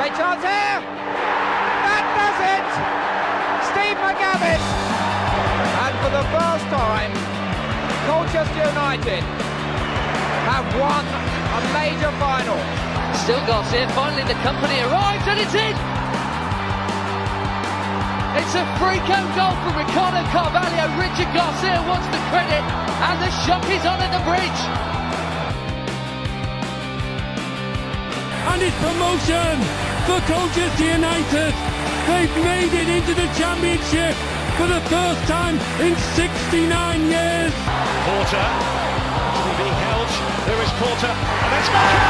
Great chance here! That does it! Steve McGavin! And for the first time, Colchester United have won a major final. Still Garcia, finally the company arrives and it's in! It's a freak out goal from Ricardo Carvalho. Richard Garcia wants the credit and the shock is on at the bridge. And it's promotion for Colchester United. They've made it into the Championship for the first time in 69 years. Porter, actually being held. There is Porter, and it's Maka!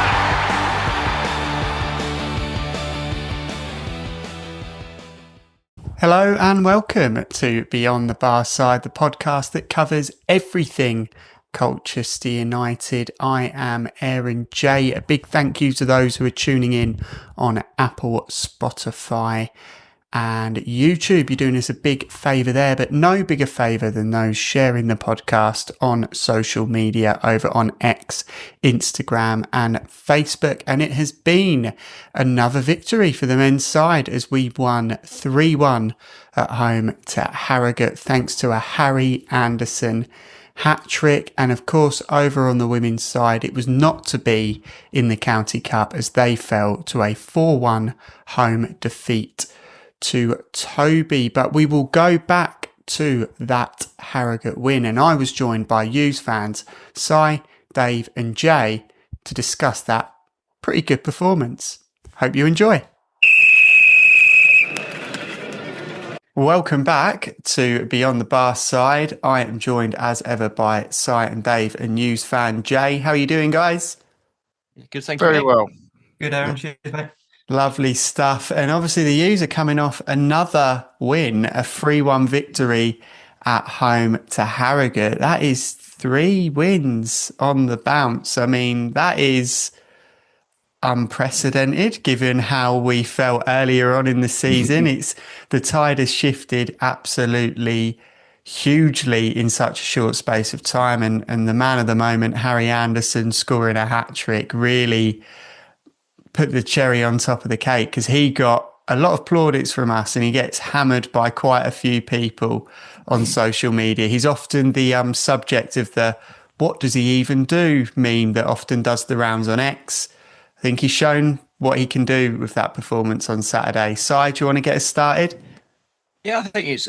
Hello and welcome to Beyond the Barside, the podcast that covers everything Colchester United. I am Aaron J. A big thank you to those who are tuning in on Apple, Spotify and YouTube. You're doing us a big favour there, but no bigger favour than those sharing the podcast on social media over on X, Instagram and Facebook. And it has been another victory for the men's side as we won 3-1 at home to Harrogate thanks to a Harry Anderson hat-trick. And of course, over on the women's side, it was not to be in the County Cup as they fell to a 4-1 home defeat to Toby. But we will go back to that Harrogate win, and I was joined by Hughes fans Si, Dave and Jay to discuss that pretty good performance. Hope you enjoy. Welcome back to Beyond the Barside. I am joined as ever by Si and Dave and Hughes fan Jay. How are you doing, guys? Good, thank you. Very well. Good, Aaron. Cheers, mate. Lovely stuff. And obviously the Hughes are coming off another win, a 3-1 victory at home to Harrogate. That is 3 wins on the bounce. I mean, that is unprecedented given how we felt earlier on in the season. It's the tide has shifted absolutely hugely in such a short space of time. And the man of the moment, Harry Anderson, scoring a hat-trick really put the cherry on top of the cake because he got a lot of plaudits from us and he gets hammered by quite a few people on social media. He's often the subject of the "what does he even do" meme that often does the rounds on X. I think he's shown what he can do with that performance on Saturday. Si, do you want to get us started? Yeah, I think it's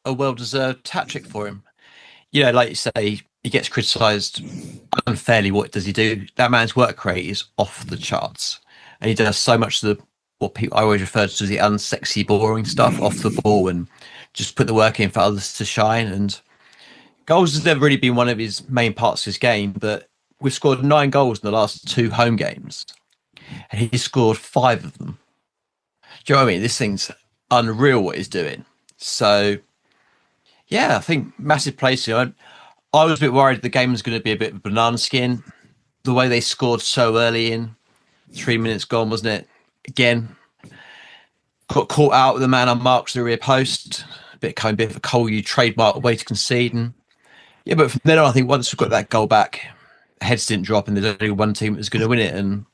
a well-deserved hat-trick for him. You know, like you say, he gets criticised unfairly. What does he do? That man's work rate is off the charts. And he does so much of what people I always refer to as the unsexy, boring stuff off the ball and just put the work in for others to shine. And goals has never really been one of his main parts of his game, but we've scored 9 goals in the last 2 home games. And he scored 5 of them. Do you know what I mean? This thing's unreal what he's doing. So, yeah, I think massive place here. I was a bit worried the game was going to be a bit of a banana skin. The way they scored so early in, 3 minutes gone, wasn't it? Again, got caught out with a man unmarked to the rear post. A bit of a Cole trademark way to concede. And yeah, but from then on, I think once we got that goal back, heads didn't drop and there's only one team that was going to win it. And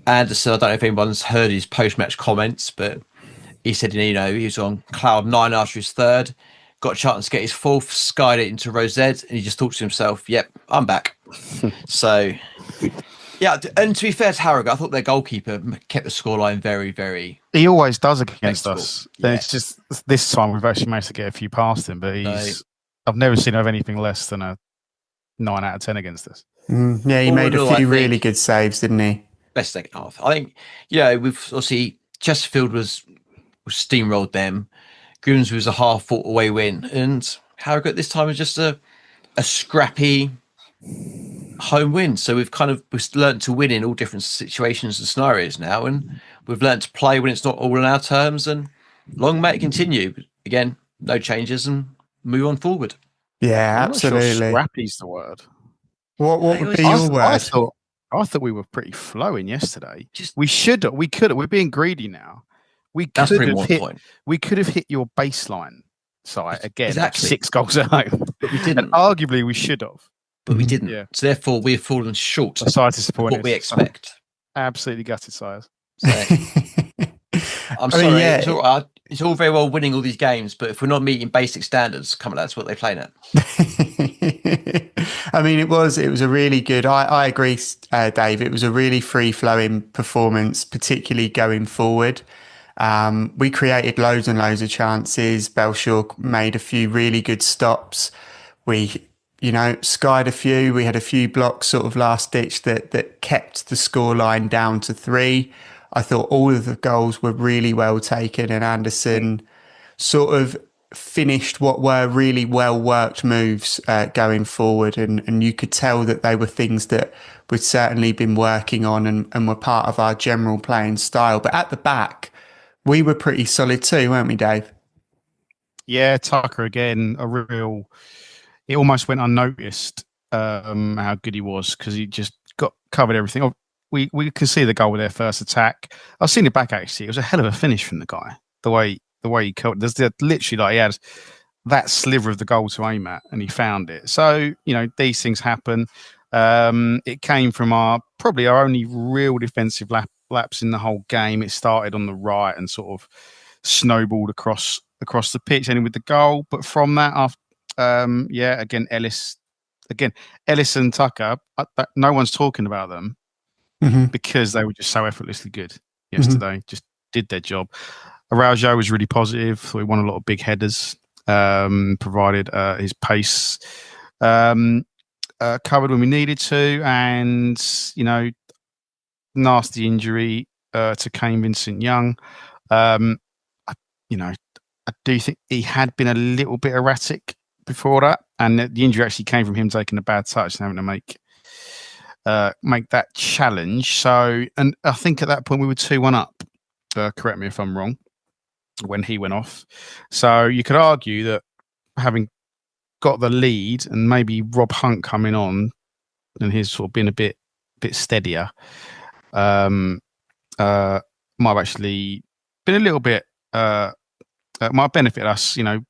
Anderson, I don't know if anyone's heard his post-match comments, but he said, you know, he was on cloud 9 after his 3rd, got a chance to get his 4th, skied it into Rosette, and he just thought to himself, yep, I'm back. So, yeah, and to be fair to Harrogate, I thought their goalkeeper kept the scoreline very, very... He always does against flexible. us. Yeah. It's just this time we've actually managed to get a few past him, but I've never seen him have anything less than a 9 out of 10 against us. Yeah, he made a few really good saves, didn't he? Best second half. I think, we've obviously Chesterfield was steamrolled them. Grimsby was a half-fought away win, and Harrogate this time was just a scrappy home win. So we've learned to win in all different situations and scenarios now, and we've learned to play when it's not all in our terms. And long may it continue. But again, no changes and move on forward. Yeah, I'm absolutely. not sure scrappy's the word. What would be your word? I thought we were pretty flowing yesterday. We could have. We're being greedy now. We could have hit your baseline site again. Exactly. 6 goals at home, but we didn't. And arguably, we should have, but we didn't. Yeah. So therefore, we've fallen short of disappointed. what we expect. Absolutely gutted, sires. So I'm sorry, it's all very well winning all these games, but if we're not meeting basic standards, come on, that's what they're playing at. I mean, it was a really good. I agree, Dave. It was a really free flowing performance, particularly going forward. We created loads and loads of chances. Belshaw made a few really good stops. We, skied a few. We had a few blocks sort of last ditch that kept the scoreline down to 3. I thought all of the goals were really well taken, and Anderson sort of finished what were really well worked moves going forward, and you could tell that they were things that we'd certainly been working on and were part of our general playing style. But at the back, we were pretty solid too, weren't we, Dave? Yeah, Tucker again, it almost went unnoticed how good he was, because he just covered everything. We can see the goal with their first attack. I've seen it back, actually. It was a hell of a finish from the guy. The way he covered, there's literally, he had that sliver of the goal to aim at, and he found it. So, these things happen. It came from probably our only real defensive lapse in the whole game. It started on the right and sort of snowballed across the pitch, ending with the goal. But from that, again, Ellis and Tucker, no one's talking about them because they were just so effortlessly good yesterday. Just did their job. Araujo was really positive. So he won a lot of big headers, provided his pace covered when we needed to, and nasty injury to Kane Vincent-Young. I do think he had been a little bit erratic before that, and the injury actually came from him taking a bad touch and having to make that challenge. So, and I think at that point we were 2-1 up. Correct me if I'm wrong, when he went off. So you could argue that having got the lead and maybe Rob Hunt coming on and his sort of been a bit steadier, might have actually been a little bit might benefit us, in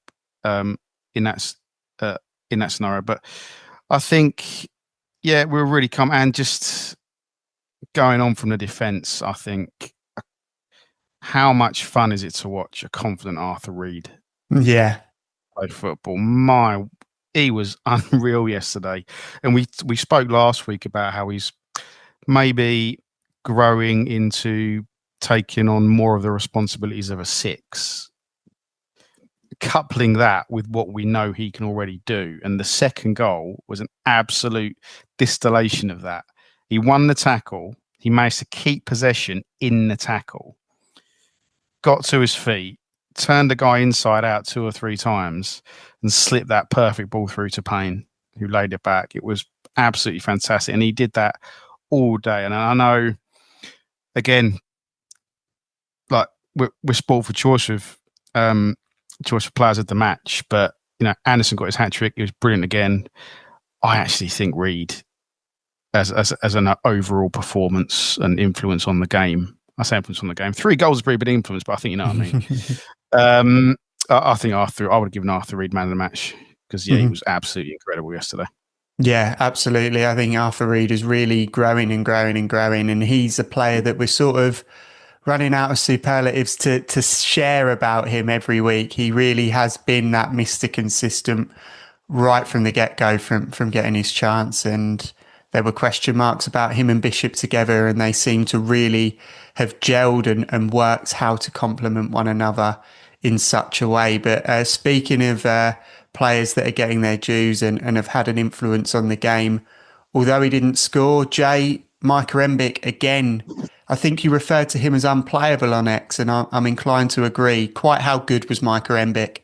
that scenario. But I think, we were really and just going on from the defence. I think, how much fun is it to watch a confident Arthur Reed? Yeah, play football. He was unreal yesterday, and we spoke last week about how he's maybe growing into taking on more of the responsibilities of a 6. Coupling that with what we know he can already do, and the second goal was an absolute distillation of that. He won the tackle. He managed to keep possession in the tackle. Got to his feet, turned the guy inside out 2 or 3 times, and slipped that perfect ball through to Payne, who laid it back. It was absolutely fantastic, and he did that all day. And I know, again, like we're sport for choice with choice for players of the match, but Anderson got his hat trick. He was brilliant again. I actually think Reed, as an overall performance and influence on the game. I say influence on the game. 3 goals is pretty big influence, but I think you know what I mean. I think I would have given Arthur Reed man of the match, because he was absolutely incredible yesterday. Yeah, absolutely. I think Arthur Reed is really growing and growing and growing, and he's a player that we're sort of running out of superlatives to share about him every week. He really has been that Mr. Consistent right from the get-go, from getting his chance, and there were question marks about him and Bishop together, and they seem to really have gelled and worked how to complement one another in such a way. But speaking of players that are getting their dues and have had an influence on the game, although he didn't score, Jay, Micah Embick, again, I think you referred to him as unplayable on X, and I'm inclined to agree. Quite how good was Micah Embick?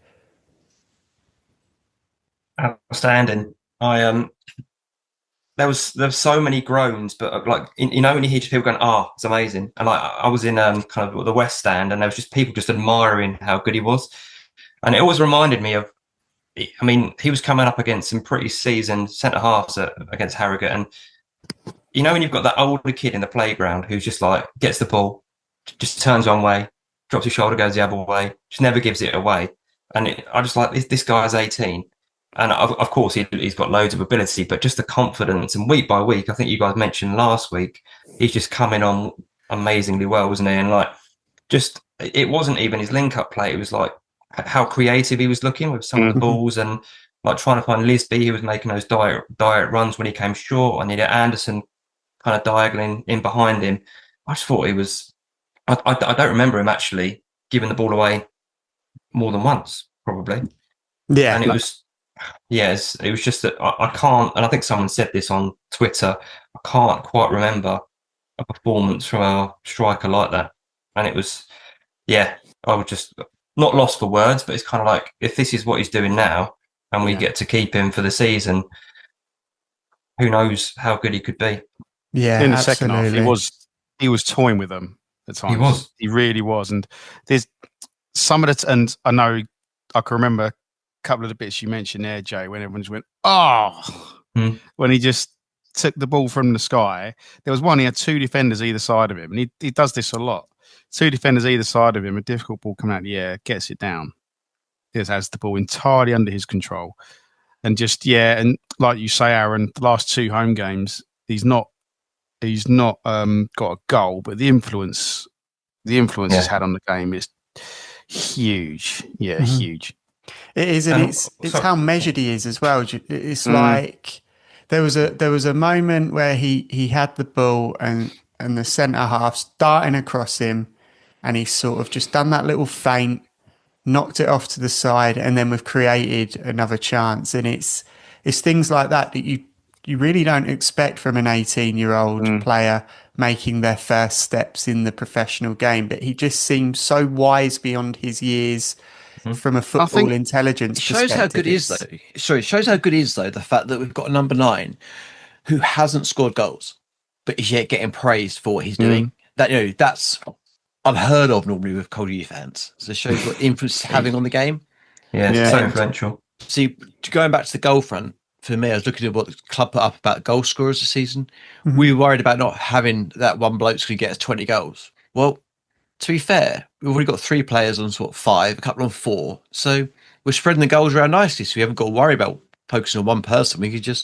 Outstanding. There was so many groans, but when you hear people going, it's amazing. And I was in kind of the West Stand, and there was just people just admiring how good he was. And it always reminded me of, he was coming up against some pretty seasoned centre halves against Harrogate. And, when you've got that older kid in the playground who's just gets the ball, just turns one way, drops his shoulder, goes the other way, just never gives it away. And I just this guy's 18. And of course, he's got loads of ability, but just the confidence. And week by week, I think you guys mentioned last week, he's just coming on amazingly well, wasn't he? And like, just it wasn't even his link-up play. It was like how creative he was looking with some of the balls, and like trying to find Lisby. He was making those direct runs when he came short, and he had Anderson kind of diagonally in behind him. I just thought he was. I don't remember him actually giving the ball away more than once, probably. Yeah, and it was. Yes, it was just that I can't, and I think someone said this on Twitter. I can't quite remember a performance from our striker like that, and it was, yeah, I was just not lost for words, but it's kind of like if this is what he's doing now, and we get to keep him for the season, who knows how good he could be? Yeah, in the absolutely. second half, he was toying with them at times. He really was, and there's some of it, and I know I can remember couple of the bits you mentioned there, Jay, when everyone just went, when he just took the ball from the sky. There was one, he had two defenders either side of him, and he does this a lot. Two defenders either side of him, a difficult ball coming out of the air, gets it down. He has the ball entirely under his control. And just, and like you say, Aaron, the last two home games, he's not got a goal, but the influence he's had on the game is huge. Yeah, huge. It is, and it's how measured he is as well. It's like there was a moment where he had the ball and the centre half starting across him, and he sort of just done that little feint, knocked it off to the side, and then we've created another chance. And it's things like that you really don't expect from an 18-year-old player making their first steps in the professional game. But he just seems so wise beyond his years. From a football intelligence perspective. Shows how good he is, though. Sorry, shows how good he is, though, the fact that we've got a number 9 who hasn't scored goals, but is yet getting praised for what he's doing. That that's unheard of normally with Colchester fans. So it shows what influence he's having on the game. Yeah, it's so influential. See, going back to the goal front, for me, I was looking at what the club put up about goal scorers this season. We were worried about not having that one bloke who gets 20 goals. Well, to be fair, we've already got 3 players on 5, a couple on 4. So we're spreading the goals around nicely. So we haven't got to worry about focusing on one person. We could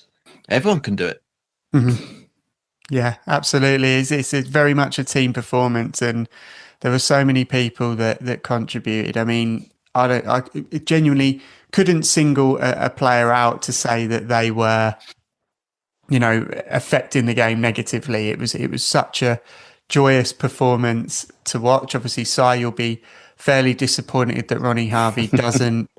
everyone can do it. Yeah, absolutely. It's very much a team performance, and there were so many people that contributed. I mean, I genuinely couldn't single a player out to say that they were, affecting the game negatively. It was such a joyous performance to watch. Obviously, Si, you'll be fairly disappointed that Ronnie Harvey doesn't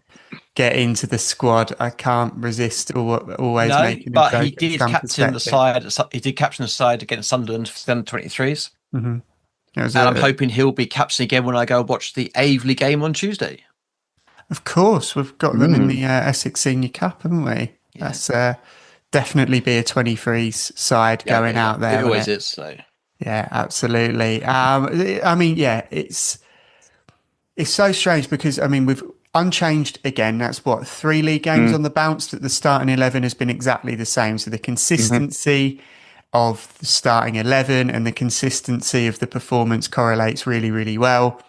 get into the squad. I can't resist always making a joke. But he did captain the side. He did captain the side against Sunderland for the 23s. And I'm hoping he'll be captain again when I go watch the Aveley game on Tuesday. Of course, we've got them in the Essex Senior Cup, haven't we? Yeah. That's definitely be a 23s side going out there. It always is. So. Yeah, absolutely. I mean, it's so strange because, I mean, we've unchanged again. That's 3 league games on the bounce, that the starting 11 has been exactly the same. So the consistency of the starting 11 and the consistency of the performance correlates really, really well.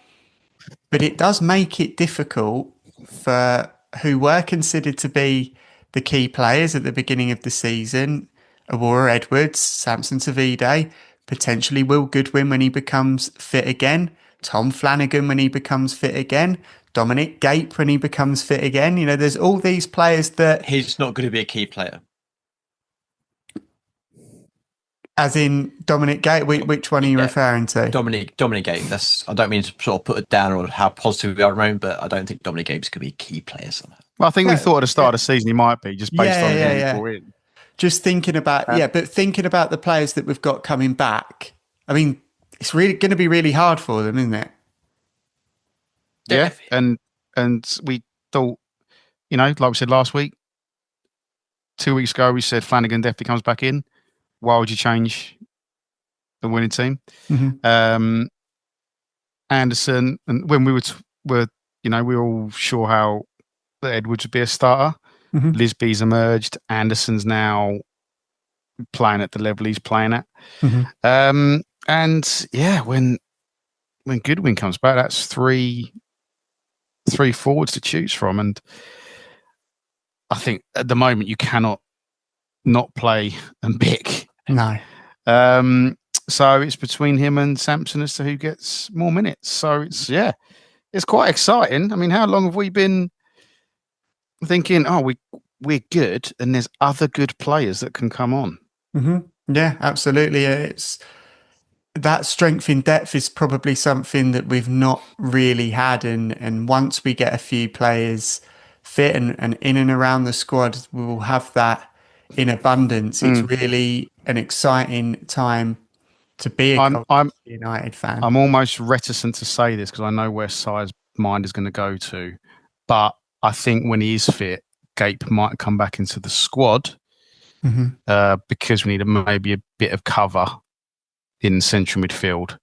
But it does make it difficult for who were considered to be the key players at the beginning of the season: Aurora Edwards, Samson Tavide, potentially Will Goodwin when he becomes fit again, Tom Flanagan when he becomes fit again, Dominic Gape when he becomes fit again. There's all these players that... He's not going to be a key player. As in Dominic Gape? Which one are you referring to? Dominic Gape. I don't mean to sort of put it down on how positive we are around, but I don't think Dominic Gape's going to be a key player somehow. Well, I think we thought at the start of the season he might be, just based on who we're in. Just thinking about, but thinking about the players that we've got coming back, I mean, it's really going to be really hard for them, isn't it? Yeah, and we thought, like we said last week, 2 weeks ago, we said Flanagan definitely comes back in. Why would you change the winning team? Anderson, and when we were all sure how Edwards would be a starter. Lisby's emerged. Anderson's now playing at the level he's playing at. And when Goodwin comes back, that's three forwards to choose from. And I think at the moment you cannot not play and pick. No. So it's between him and Sampson as to who gets more minutes. So it's quite exciting. I mean, how long have we been thinking, we're good and there's other good players that can come on? Yeah, absolutely. It's that strength in depth is probably something that we've not really had. And once we get a few players fit and in and around the squad, we will have that in abundance. It's really an exciting time to be a Colchester United fan. I'm almost reticent to say this because I know where Si's mind is going to go to, but I think when he is fit, Gape might come back into the squad because we need maybe a bit of cover in central midfield.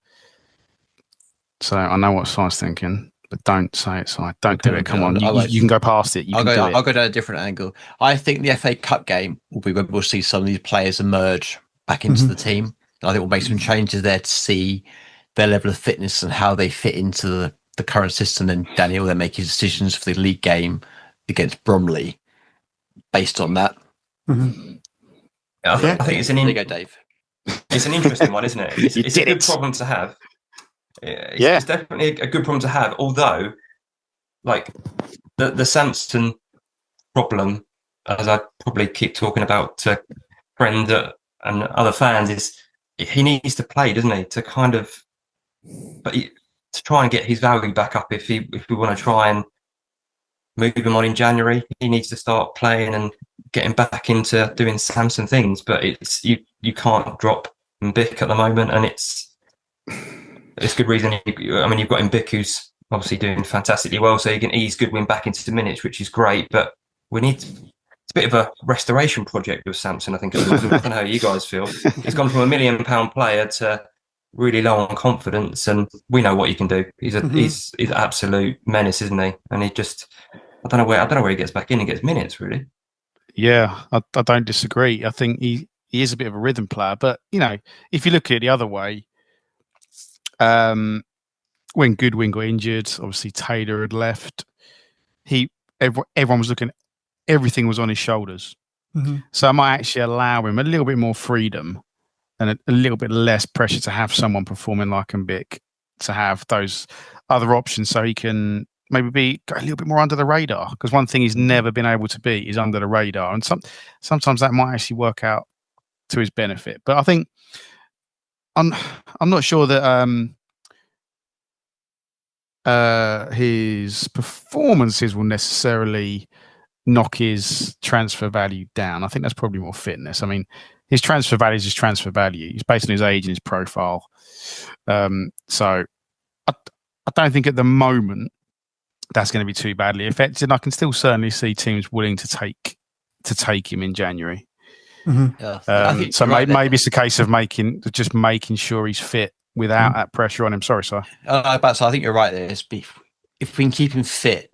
So I know what Si's thinking, but don't say it, Si. Don't do it. Come on, you can go past it. I'll go down a different angle. I think the FA Cup game will be when we'll see some of these players emerge back into the team. And I think we'll make some changes there to see their level of fitness and how they fit into the current system. And Daniel then make his decisions for the league game against Bromley based on that. I think it's there you go, Dave. It's an interesting one, isn't it? It's a good problem to have. It's definitely a good problem to have. Although, like the Sampson problem, as I probably keep talking about to friends and other fans, is he needs to play, doesn't he? To kind of, to try and get his value back up. If we want to try and move him on in January, he needs to start playing and getting back into doing Samson things. But it's you can't drop Mbick at the moment, and it's good reason. I mean, you've got Mbick who's obviously doing fantastically well, so you can ease Goodwin back into the minutes, which is great. But it's a bit of a restoration project with Sampson, I think. I don't know how you guys feel. He's gone from £1 million player to really low on confidence, and we know what he can do. He's an absolute menace, isn't he? And he just, I don't know where he gets back in and gets minutes, really. Yeah, I don't disagree. I think he is a bit of a rhythm player, but if you look at it the other way, when Goodwin got injured, obviously Taylor had left. Everyone was looking. Everything was on his shoulders. So I might actually allow him a little bit more freedom and a little bit less pressure to have someone performing like Mbick, to have those other options so he can maybe go a little bit more under the radar. Because one thing he's never been able to be is under the radar. And sometimes that might actually work out to his benefit. But I think I'm not sure that his performances will necessarily knock his transfer value down. I think that's probably more fitness. I mean, his transfer value is his transfer value. He's based on his age and his profile. So I don't think at the moment that's going to be too badly affected. I can still certainly see teams willing to take him in January. So maybe it's a case of making sure he's fit without that pressure on him. Sorry, sir. I think you're right there. If we can keep him fit,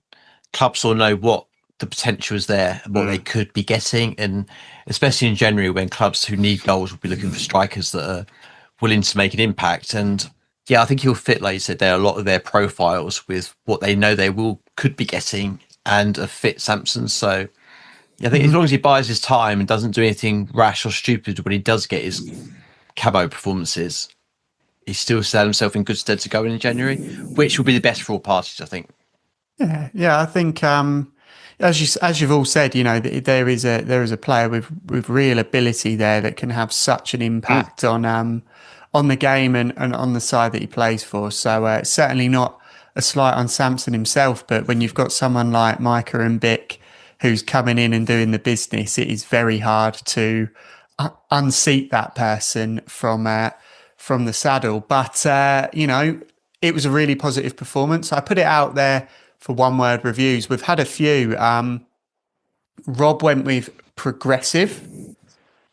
clubs will know what the potential is there and what they could be getting, and especially in January when clubs who need goals will be looking for strikers that are willing to make an impact. And I think he'll fit, like you said, there a lot of their profiles with what they know they could be getting and a fit Sampson. So I think as long as he buys his time and doesn't do anything rash or stupid when he does get his camo performances, he still set himself in good stead to go in January, which will be the best for all parties, I think. Yeah. I think as you've all said, there is a player with real ability there that can have such an impact on the game and on the side that he plays for. So it's certainly not a slight on Sampson himself, but when you've got someone like Micah Mbick who's coming in and doing the business, it is very hard to unseat that person from the saddle. But it was a really positive performance. I put it out there for one-word reviews. We've had a few. Rob went with progressive.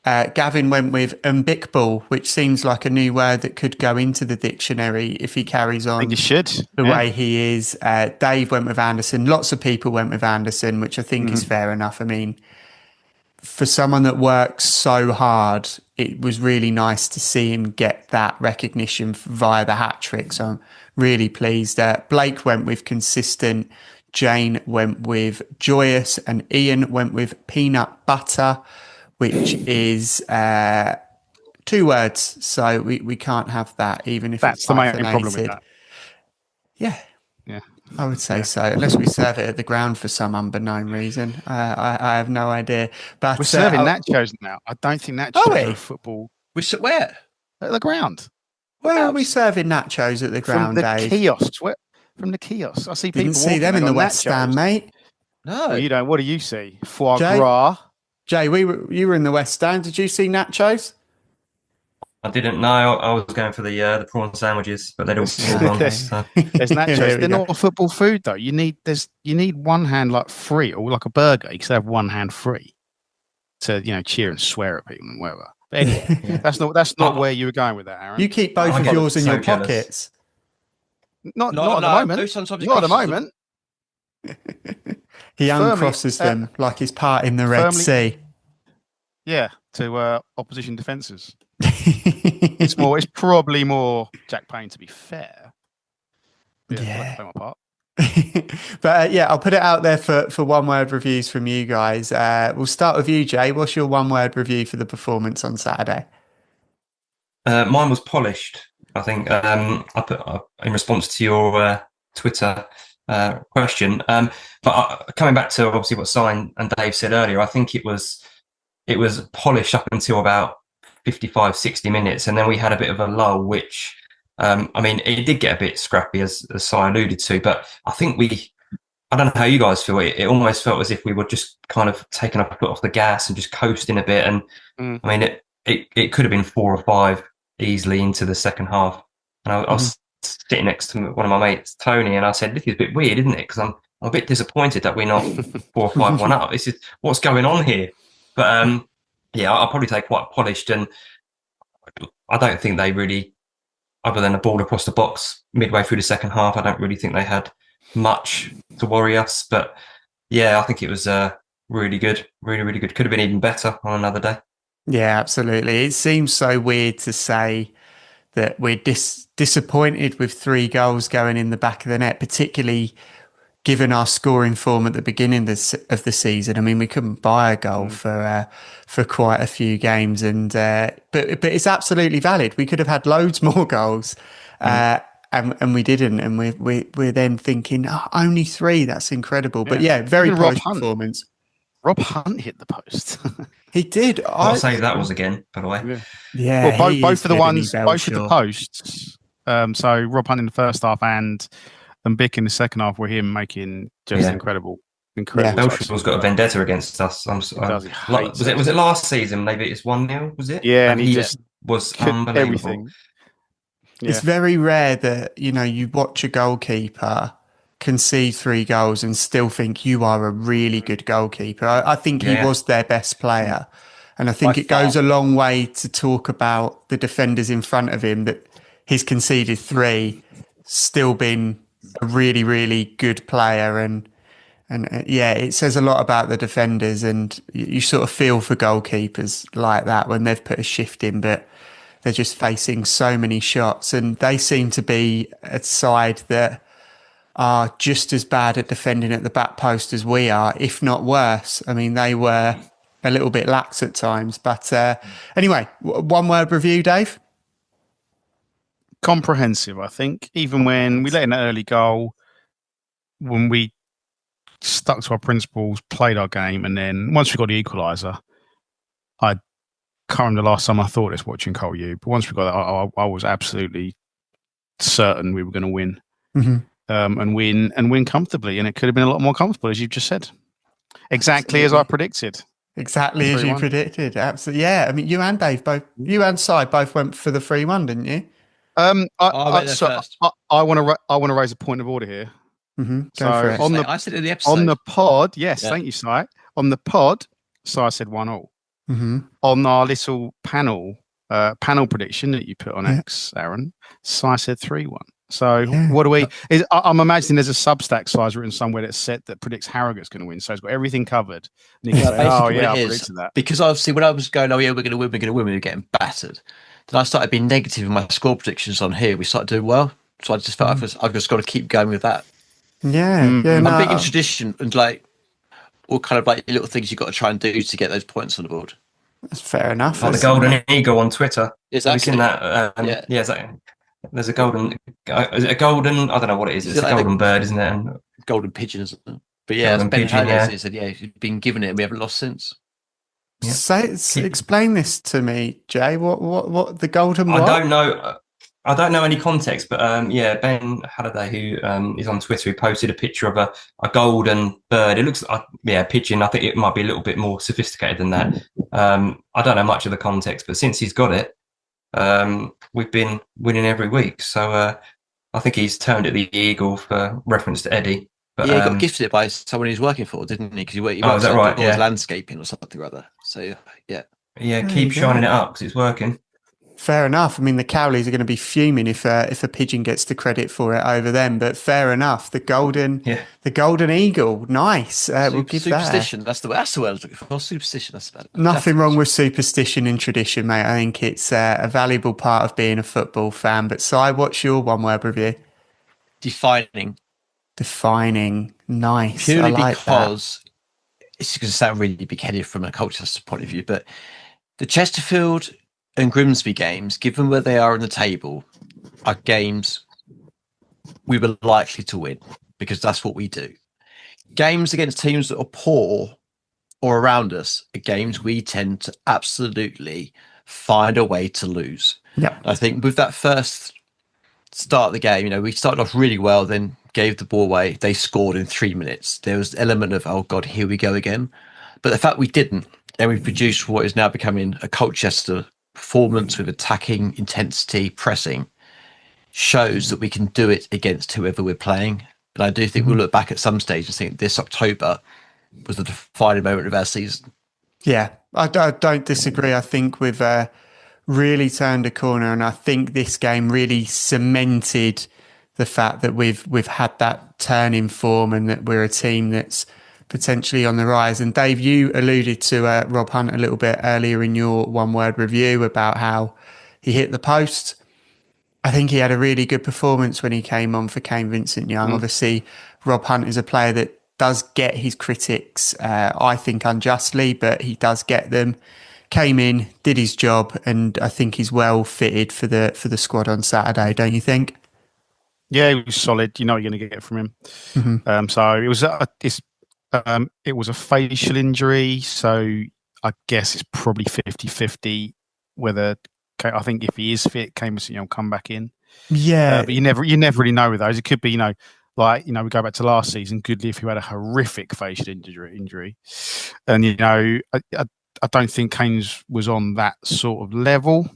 Gavin went with unbickable, which seems like a new word that could go into the dictionary if he carries on. I think it should. The way he is. Dave went with Anderson. Lots of people went with Anderson, which I think is fair enough. I mean, for someone that works so hard, it was really nice to see him get that recognition via the hat trick. So I'm really pleased. Blake went with consistent. Jane went with joyous, and Ian went with peanut butter, which is 2 words. So we can't have that, even if That's it's the main hyphenated. problem with that. Yeah. Yeah. I would say so, unless we serve it at the ground for some unbeknown reason. I have no idea. But We're serving nachos now. I don't think nachos Are are we? a football Where? at the ground. Where are we serving nachos at the From ground, the Dave? kiosks. From the kiosks. I see people Didn't see walking, them they in got the West nachos. Stand, mate. No. Well, you don't. What do you see? Foie Jay? gras. Jay, you were in the West Stand. Did you see nachos? I didn't know. I was going for the prawn sandwiches, but they'd all gone. There's So. nachos. There we They're go. not football food though. You need one hand like free, or like a burger. You could have one hand free to cheer and swear at people and whatever. But anyway, that's not where you were going with that, Aaron. You keep both I of get yours in so your jealous. pockets. Not at the No, moment. sometimes it Not at the crosses moment. He Firmly, uncrosses them like his part in the Red firmly- Sea. Yeah, to opposition defences. It's probably more Jack Payne, to be fair. Yeah, I'd like to play my part. But I'll put it out there for one word reviews from you guys. We'll start with you, Jay. What's your one word review for the performance on Saturday? Mine was polished. I think I put in response to your Twitter question. But coming back to obviously what Si and Dave said earlier, I think it was polished up until about 55, 60 minutes, and then we had a bit of a lull, which it did get a bit scrappy, as Si alluded to. But I think I don't know how you guys feel. It almost felt as if we were just kind of taking a foot off the gas and just coasting a bit. And it could have been 4 or 5 easily into the second half. And I was sitting next to one of my mates, Tony, and I said, "This is a bit weird, isn't it? Because I'm a bit disappointed that we're not 4 or 5-1 up. This is what's going on here." But I'll probably say quite polished, and I don't think they really, other than a ball across the box midway through the second half, I don't really think they had much to worry us. But I think it was really good, really, really good. Could have been even better on another day. Yeah, absolutely. It seems so weird to say that we're disappointed with 3 goals going in the back of the net, particularly given our scoring form at the beginning of the season. I mean, we couldn't buy a goal for quite a few games, and but it's absolutely valid. We could have had loads more goals, and we didn't. And we're then thinking, only 3. That's incredible. But very polished performance. Rob Hunt hit the post. He did. I'll say that was again, by the way. Yeah. Well, both of the posts. So Rob Hunt in the first half and Bick in the second half were him making just incredible. Belshaw's got a vendetta against us. Was it last season? Maybe it's 1-0. Was it? Yeah, and he just was unbelievable. Everything. Yeah. It's very rare that you watch a goalkeeper concede 3 goals and still think you are a really good goalkeeper. I think he was their best player, and I think it goes a long way to talk about the defenders in front of him, that he's conceded 3, still been a really, really good player, and it says a lot about the defenders, and you sort of feel for goalkeepers like that when they've put a shift in, but they're just facing so many shots, and they seem to be a side that are just as bad at defending at the back post as we are, if not worse. I mean, they were a little bit lax at times, but anyway, one word review, Dave? Comprehensive, I think. Even when we let in that early goal, when we stuck to our principles, played our game, and then once we got the equaliser, I can't remember the last time I thought this watching Cole U, but once we got that, I was absolutely certain we were going to win, and win comfortably, and it could have been a lot more comfortable, as you just said. Exactly as I predicted. Exactly as you predicted. Absolutely. Yeah. I mean, you and Dave you and Si both went for the 3-1, didn't you? I want to raise a point of order here. Go for it. I said in the episode. On the pod, thank you, Si. On the pod, Si said 1-1. On our little panel prediction that you put on X, Aaron, Si said 3-1. So what do we? I'm imagining there's a Substack size written somewhere that's set that predicts Harrogate's going to win. So it's got everything covered. And you can say, I predicted that. Because obviously when I was going, we're going to win, we were getting battered. Then I started being negative in my score predictions on here. We started doing well. So I just felt I've just got to keep going with that. I'm big in tradition and we'll kind of little things you've got to try and do to get those points on the board. That's fair enough. Like the Golden Eagle on Twitter. Exactly. Have you seen that? Yeah, exactly. There's a golden. Is it a golden? I don't know what it is. It's a golden bird, isn't it? And golden pigeon, isn't it? But yeah, golden Ben pigeon. Haggett said, yeah, he's been given it, and we haven't lost since. Yeah. Explain this to me, Jay. What the golden? I don't know. I don't know any context, but Ben Halliday, who is on Twitter, who posted a picture of a golden bird. It looks pigeon. I think it might be a little bit more sophisticated than that. I don't know much of the context, but since he's got it, we've been winning every week. So I think he's termed it the Eagle for reference to Eddie. But, he got gifted it by someone he's working for, didn't he? Because he worked is that right? Yeah. Landscaping or something or other. So yeah. Yeah, keep shining it up because it's working. Fair enough. I mean, the Cowleys are going to be fuming if a pigeon gets the credit for it over them. But fair enough. The golden eagle, nice. We'll give superstition. That. That's the word I was looking for. Superstition. That's about it. Nothing wrong with superstition and tradition, mate. I think it's a valuable part of being a football fan. But Si, what's your one-word review? Defining. Nice. Purely I like because it's going to sound really big-headed from a culture point of view, but the Chesterfield and Grimsby games, given where they are in the table, are games we were likely to win because that's what we do. Games against teams that are poor or around us are games we tend to absolutely find a way to lose. Yeah, I think with that first start of the game, we started off really well, then gave the ball away. They scored in 3 minutes. There was an element of, oh God, here we go again. But the fact we didn't, and we produced what is now becoming a Colchester performance with attacking intensity, pressing, shows that we can do it against whoever we're playing. And I do think we'll look back at some stage and think this October was the defining moment of our season. Yeah, I don't disagree. I think we've really turned a corner, and I think this game really cemented the fact that we've had that turn in form and that we're a team that's potentially on the rise. And Dave, you alluded to Rob Hunt a little bit earlier in your one-word review about how he hit the post. I think he had a really good performance when he came on for Kane Vincent-Young. Obviously, Rob Hunt is a player that does get his critics, I think unjustly, but he does get them. Came in, did his job, and I think he's well fitted for the squad on Saturday, don't you think? Yeah, he was solid. You know what you're going to get from him. Mm-hmm. So it was a facial injury, so I guess it's probably 50-50 whether I think if he is fit, Kane will come back in. Yeah, but you never really know with those. It could be we go back to last season, Goodleaf, who had a horrific facial injury, and I don't think Kane's was on that sort of level.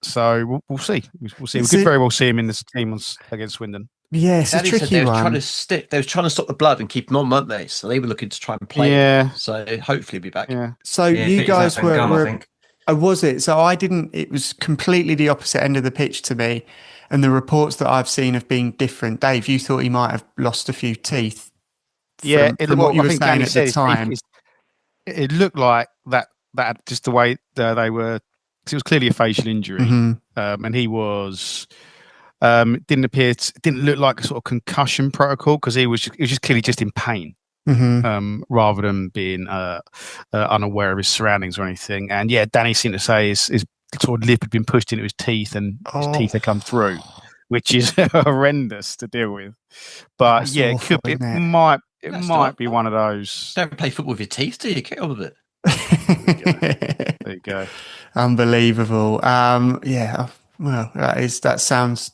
So we'll see. We'll see. We could very well see him in this team against Swindon. Yeah, it's a tricky one. They were trying to stop the blood and keep him on, weren't they? So they were looking to try and play him. So hopefully he'll be back. Yeah. So you guys were was it? So I didn't. It was completely the opposite end of the pitch to me, and the reports that I've seen have been different. Dave, you thought he might have lost a few teeth. From what you were saying at the time. It looked like that just the way they were. Because it was clearly a facial injury, and he was. Didn't look like a sort of concussion protocol because he was just clearly just in pain, rather than being unaware of his surroundings or anything. And yeah, Danny seemed to say his sort of lip had been pushed into his teeth, and his teeth had come through, which is horrendous to deal with. But that's yeah, awful, it might be one of those. Don't play football with your teeth, do you? Get on with it. There you go. Unbelievable. Yeah. Well, that sounds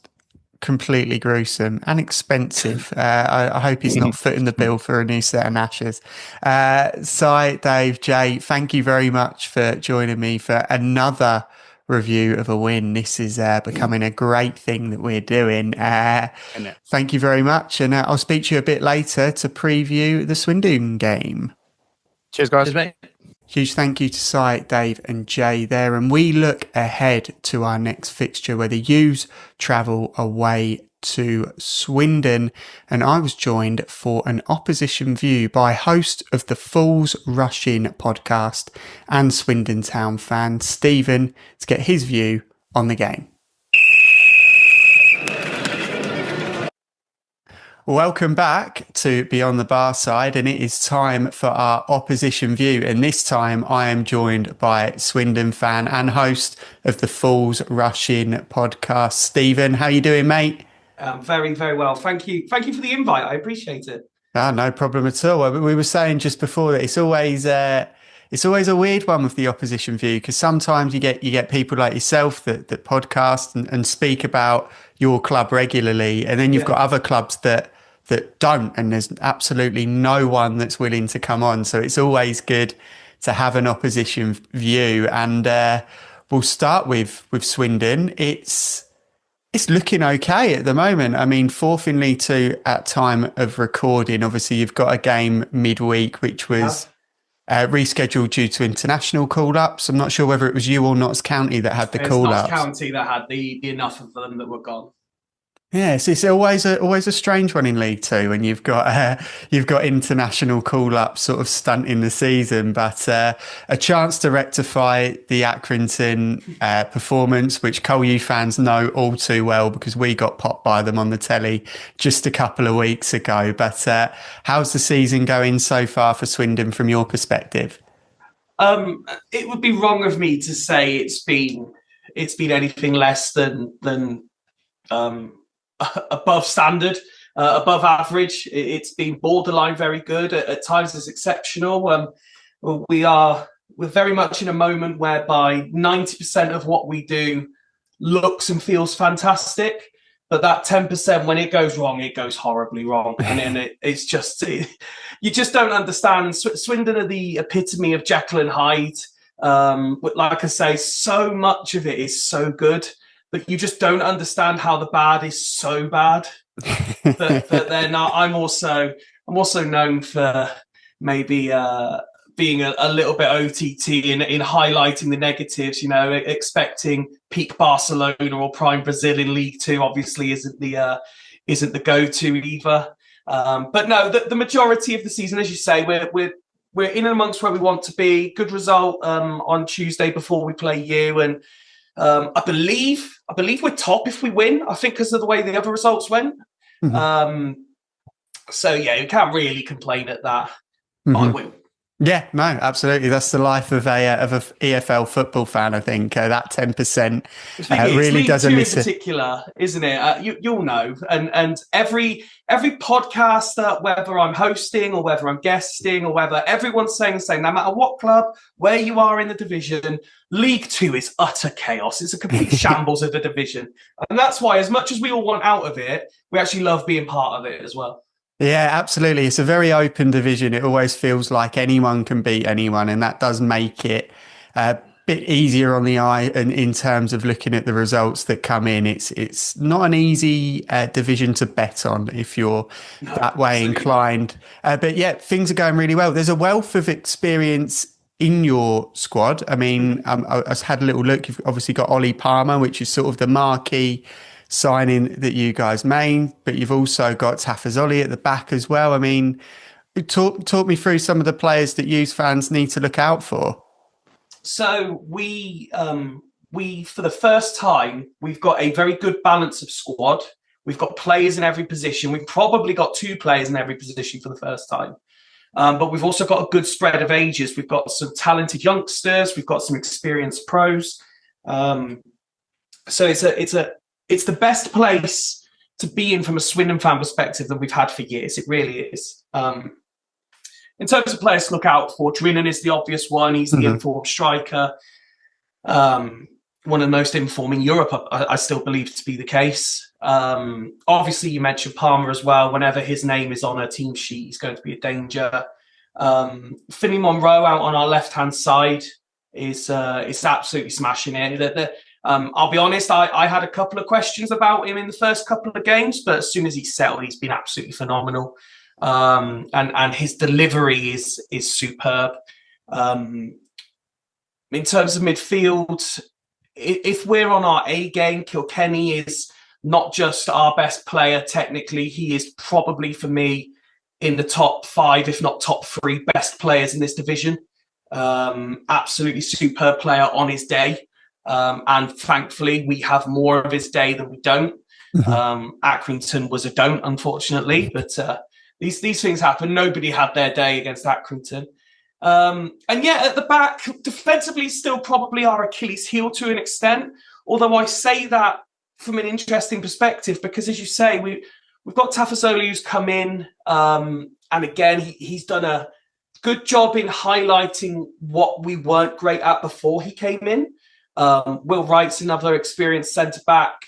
completely gruesome and expensive. I hope he's not footing the bill for a new set of ashes. Si, Dave, Jay, thank you very much for joining me for another review of a win. This is becoming a great thing that we're doing. Thank you very much, and I'll speak to you a bit later to preview the Swindon game. Cheers, guys. Cheers, mate. Huge thank you to Si, Dave and Jay there. And we look ahead to our next fixture where the U's travel away to Swindon. And I was joined for an opposition view by host of the Fools Rush In podcast and Swindon Town fan, Stephen, to get his view on the game. Welcome back to Beyond the Barside, and it is time for our opposition view. And this time I am joined by Swindon fan and host of the Fools Rush In podcast, Stephen. How you doing, mate? Very, very well. Thank you. Thank you for the invite. I appreciate it. No problem at all. We were saying just before that it's always a weird one with the opposition view, because sometimes you get people like yourself that podcast and speak about your club regularly, and then you've got other clubs that don't, and there's absolutely no one that's willing to come on. So it's always good to have an opposition view. And we'll start with Swindon. It's looking okay at the moment. I mean, 4th in League Two at time of recording. Obviously, you've got a game midweek, which was rescheduled due to international call-ups. I'm not sure whether it was you or Notts County that had the call-ups. Notts County that had the enough of them that were gone. Yes, it's always a strange one in League Two when you've got international call-ups sort of stunting the season, but a chance to rectify the Accrington performance, which Col U fans know all too well because we got popped by them on the telly just a couple of weeks ago. But how's the season going so far for Swindon from your perspective? It would be wrong of me to say it's been anything less than above standard, above average. It's been borderline very good. At times it's exceptional. We're very much in a moment whereby 90% of what we do looks and feels fantastic, but that 10%, when it goes wrong, it goes horribly wrong. And then it's just, you just don't understand. Swindon are the epitome of Jekyll and Hyde. But like I say, so much of it is so good, but you just don't understand how the bad is so bad. but then I'm also known for maybe being a little bit OTT in highlighting the negatives. You know, expecting peak Barcelona or prime Brazil in League Two obviously isn't the go-to either. But no, the majority of the season, as you say, we're in and amongst where we want to be. Good result on Tuesday before we play you, and I believe we're top if we win. I think because of the way the other results went. Mm-hmm. So yeah, you can't really complain at that. Mm-hmm. Yeah, no, absolutely. That's the life of a EFL football fan. I think that 10% really doesn't miss it. In particular, isn't it? You'll know, and every podcast, whether I'm hosting or whether I'm guesting or whether everyone's saying the same. No matter what club, where you are in the division, League Two is utter chaos. It's a complete shambles of the division, and that's why, as much as we all want out of it, we actually love being part of it as well. Yeah, absolutely. It's a very open division. It always feels like anyone can beat anyone, and that does make it a bit easier on the eye. And in terms of looking at the results that come in, it's not an easy division to bet on if you're that way inclined. But yeah, things are going really well. There's a wealth of experience in your squad. I mean, I had a little look. You've obviously got Ollie Palmer, which is sort of the marquee signing that you guys made, but you've also got Tafazoli at the back as well. I mean, talk me through some of the players that you fans need to look out for. So we for the first time, we've got a very good balance of squad. We've got players in every position. We've probably got 2 players in every position for the first time. But we've also got a good spread of ages. We've got some talented youngsters. We've got some experienced pros. So it's the best place to be in from a Swindon fan perspective that we've had for years. It really is. In terms of players to look out for, Drinan is the obvious one. He's the informed striker. One of the most informed in Europe, I still believe to be the case. Obviously, you mentioned Palmer as well. Whenever his name is on a team sheet, he's going to be a danger. Finney Monroe out on our left-hand side is absolutely smashing it. I'll be honest, I had a couple of questions about him in the first couple of games, but as soon as he's settled, he's been absolutely phenomenal. And his delivery is superb. In terms of midfield, if we're on our A game, Kilkenny is not just our best player technically, he is probably, for me, in the top 5, if not top 3 best players in this division. Absolutely superb player on his day. And thankfully, we have more of his day than we don't. Accrington was a don't, unfortunately, but these things happen. Nobody had their day against Accrington. And yet at the back, defensively, still probably our Achilles heel to an extent. Although I say that from an interesting perspective, because as you say, we've got Tafazoli who's come in, and again, he's done a good job in highlighting what we weren't great at before he came in. Will Wright's another experienced centre back.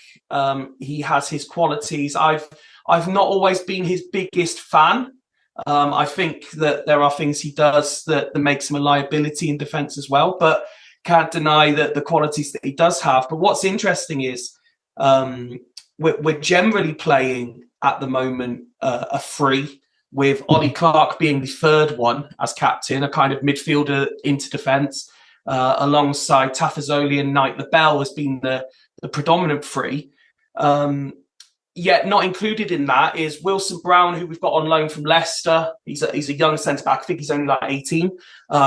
He has his qualities. I've not always been his biggest fan. I think that there are things he does that makes him a liability in defence as well, but can't deny that the qualities that he does have. But what's interesting is we're generally playing at the moment a free, with Ollie Clark being the third one as captain, a kind of midfielder into defence, alongside Tafazoli and Knight LaBelle has been the predominant free. Yet not included in that is Wilson Brown, who we've got on loan from Leicester. He's a young centre-back. I think he's only like 18.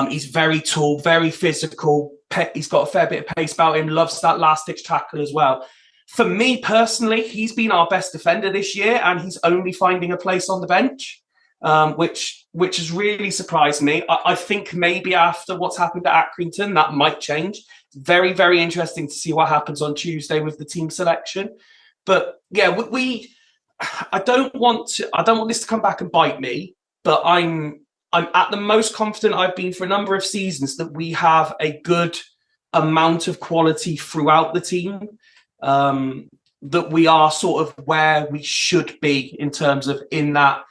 He's very tall, very physical. He's got a fair bit of pace about him, loves that last-ditch tackle as well. For me personally, he's been our best defender this year, and he's only finding a place on the bench, which has really surprised me. I think maybe after what's happened at Accrington, that might change. Very, very interesting to see what happens on Tuesday with the team selection. But yeah, I don't want this to come back and bite me, but I'm at the most confident I've been for a number of seasons that we have a good amount of quality throughout the team, that we are sort of where we should be in terms of in that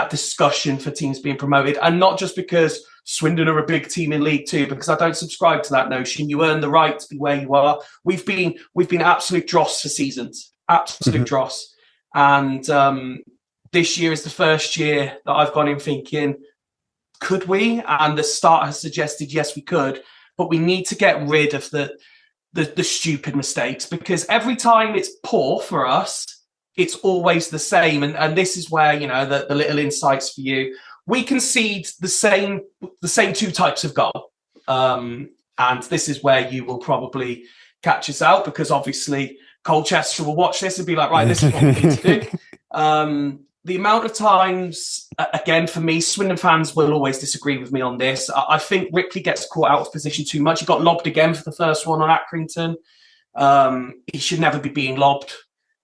discussion for teams being promoted, and not just because Swindon are a big team in League Two, because I don't subscribe to that notion. You earn the right to be where you are. We've been absolute dross for seasons. Absolute dross. And this year is the first year that I've gone in thinking, could we? And the start has suggested, yes, we could, but we need to get rid of the stupid mistakes, because every time it's poor for us, it's always the same. And this is where, the little insights for you. We concede the same two types of goal. And this is where you will probably catch us out, because obviously Colchester will watch this and be like, right, this is what we need to do. The amount of times, again, for me, Swindon fans will always disagree with me on this. I think Rickley gets caught out of position too much. He got lobbed again for the first one on Accrington. He should never be being lobbed,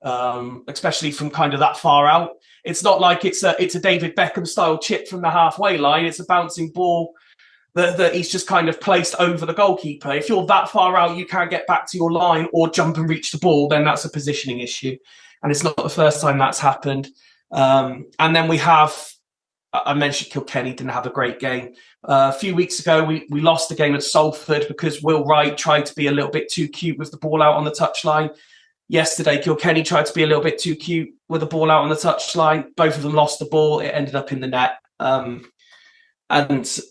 especially from kind of that far out. It's not like it's a David Beckham style chip from the halfway line. It's a bouncing ball that he's just kind of placed over the goalkeeper. If you're that far out, you can't get back to your line or jump and reach the ball, then that's a positioning issue. And it's not the first time that's happened. And then we have, I mentioned Kilkenny didn't have a great game. A few weeks ago, we lost the game at Salford because Will Wright tried to be a little bit too cute with the ball out on the touchline. Yesterday, Kilkenny tried to be a little bit too cute with the ball out on the touchline. Both of them lost the ball. It ended up in the net. And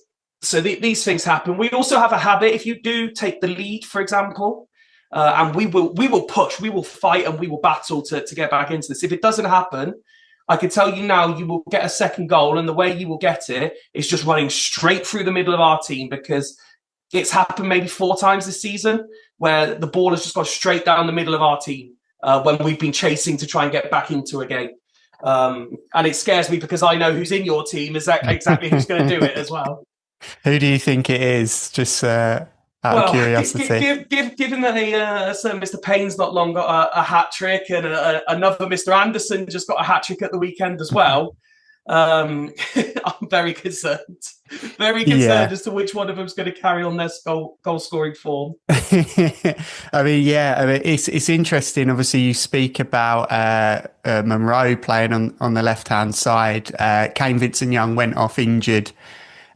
so these things happen. We also have a habit. If you do take the lead, for example, and we will push, we will fight, and we will battle to get back into this. If it doesn't happen, I can tell you now, you will get a second goal, and the way you will get it is just running straight through the middle of our team, because it's happened maybe 4 times this season where the ball has just gone straight down the middle of our team when we've been chasing to try and get back into a game. And it scares me because I know who's in your team, is exactly who's going to do it as well. Who do you think it is? Just out of curiosity. Given that Sir Mr. Payne's not long got a hat-trick, and another Mr. Anderson just got a hat-trick at the weekend as well, I'm very concerned. Very concerned as to which one of them's going to carry on their goal-scoring form. I mean, it's interesting. Obviously, you speak about Monroe playing on the left-hand side. Kane Vincent-Young went off injured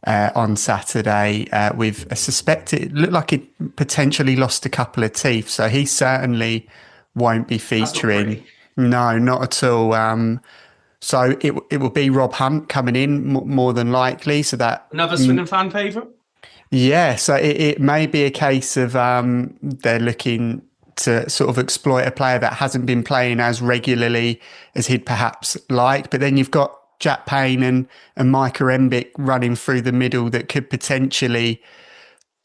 on Saturday with a suspected, it looked like it potentially lost a couple of teeth, so he certainly won't be featuring. No, not at all. So it will be Rob Hunt coming in more than likely. So that another Swindon fan favourite. Yeah, so it may be a case of they're looking to sort of exploit a player that hasn't been playing as regularly as he'd perhaps like. But then you've got Jack Payne and Micah Embick running through the middle that could potentially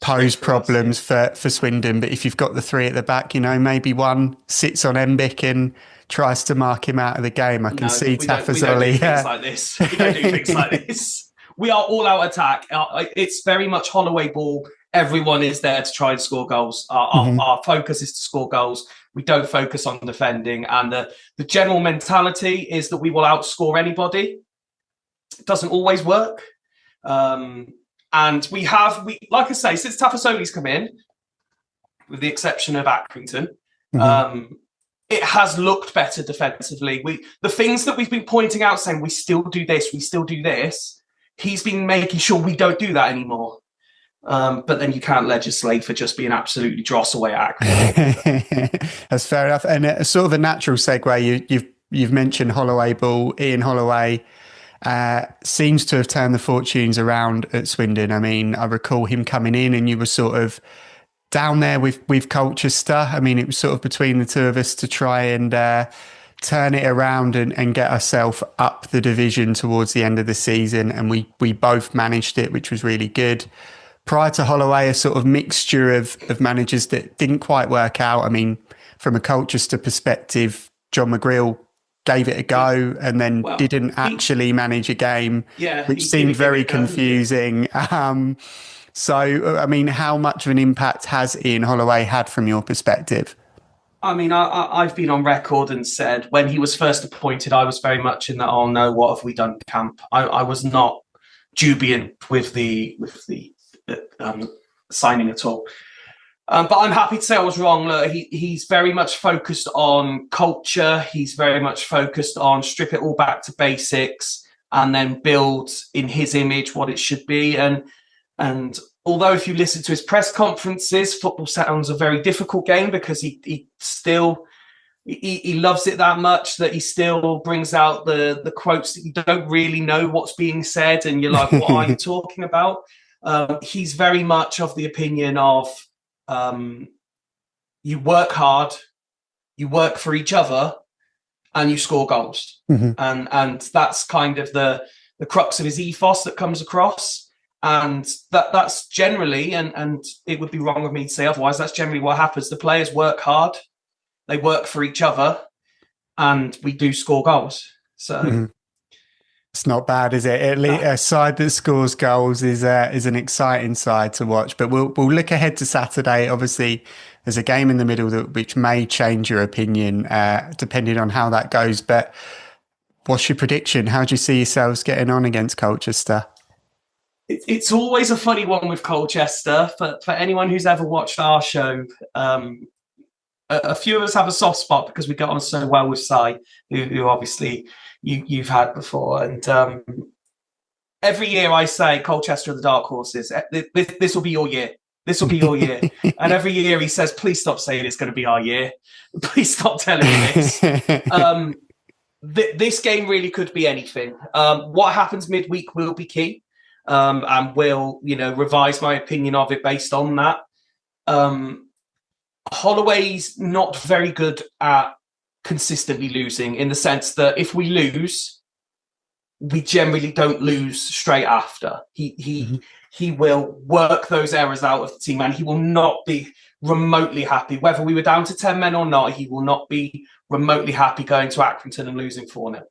pose problems for Swindon. But if you've got the 3 at the back, maybe one sits on Embick and tries to mark him out of the game. I can see Tafazoli. We don't do things like this. We don't do things like this. We are all out attack. It's very much Holloway ball. Everyone is there to try and score goals. Our focus is to score goals. We don't focus on defending. And the general mentality is that we will outscore anybody. It doesn't always work. And we like I say, since Tafazoli's come in, with the exception of Accrington, it has looked better defensively. The things that we've been pointing out, saying we still do this, he's been making sure we don't do that anymore. But then you can't legislate for just being absolutely dross away at Accrington. That's fair enough. And sort of a natural segue, you've mentioned Holloway ball. Ian Holloway seems to have turned the fortunes around at Swindon. I mean, I recall him coming in and you were sort of down there with Colchester. I mean, it was sort of between the two of us to try and turn it around and get ourselves up the division towards the end of the season. And we both managed it, which was really good. Prior to Holloway, a sort of mixture of managers that didn't quite work out. I mean, from a Colchester perspective, John McGreal gave it a go and then didn't actually manage a game, which seemed very confusing. So, I mean, how much of an impact has Ian Holloway had from your perspective? I mean, I've been on record and said when he was first appointed, I was very much in that, oh no, what have we done camp? I was not jubilant with the signing at all. But I'm happy to say I was wrong. Look, he's very much focused on culture. He's very much focused on strip it all back to basics and then build in his image what it should be. And although if you listen to his press conferences, football sounds a very difficult game because he loves it that much that he still brings out the quotes that you don't really know what's being said. And you're like, what are you talking about? He's very much of the opinion of you work hard, you work for each other, and you score goals. And that's kind of the crux of his ethos that comes across. And that's generally, and it would be wrong of me to say otherwise, that's generally what happens. The players work hard, they work for each other, and we do score goals. So it's not bad, is it? At least a side that scores goals is an exciting side to watch. But we'll look ahead to Saturday. Obviously, there's a game in the middle which may change your opinion depending on how that goes. But what's your prediction? How do you see yourselves getting on against Colchester? It's always a funny one with Colchester. For anyone who's ever watched our show, a few of us have a soft spot because we got on so well with Si, who obviously you've had before. And every year I say Colchester are the dark horses. This will be your year. This will be your year. And every year he says, please stop saying it's going to be our year. Please stop telling me this. This game really could be anything. What happens midweek will be key. And will, revise my opinion of it based on that. Holloway's not very good at consistently losing in the sense that if we lose, we generally don't lose straight after. He will work those errors out of the team and he will not be remotely happy. Whether we were down to 10 men or not, he will not be remotely happy going to Accrington and losing 4-0,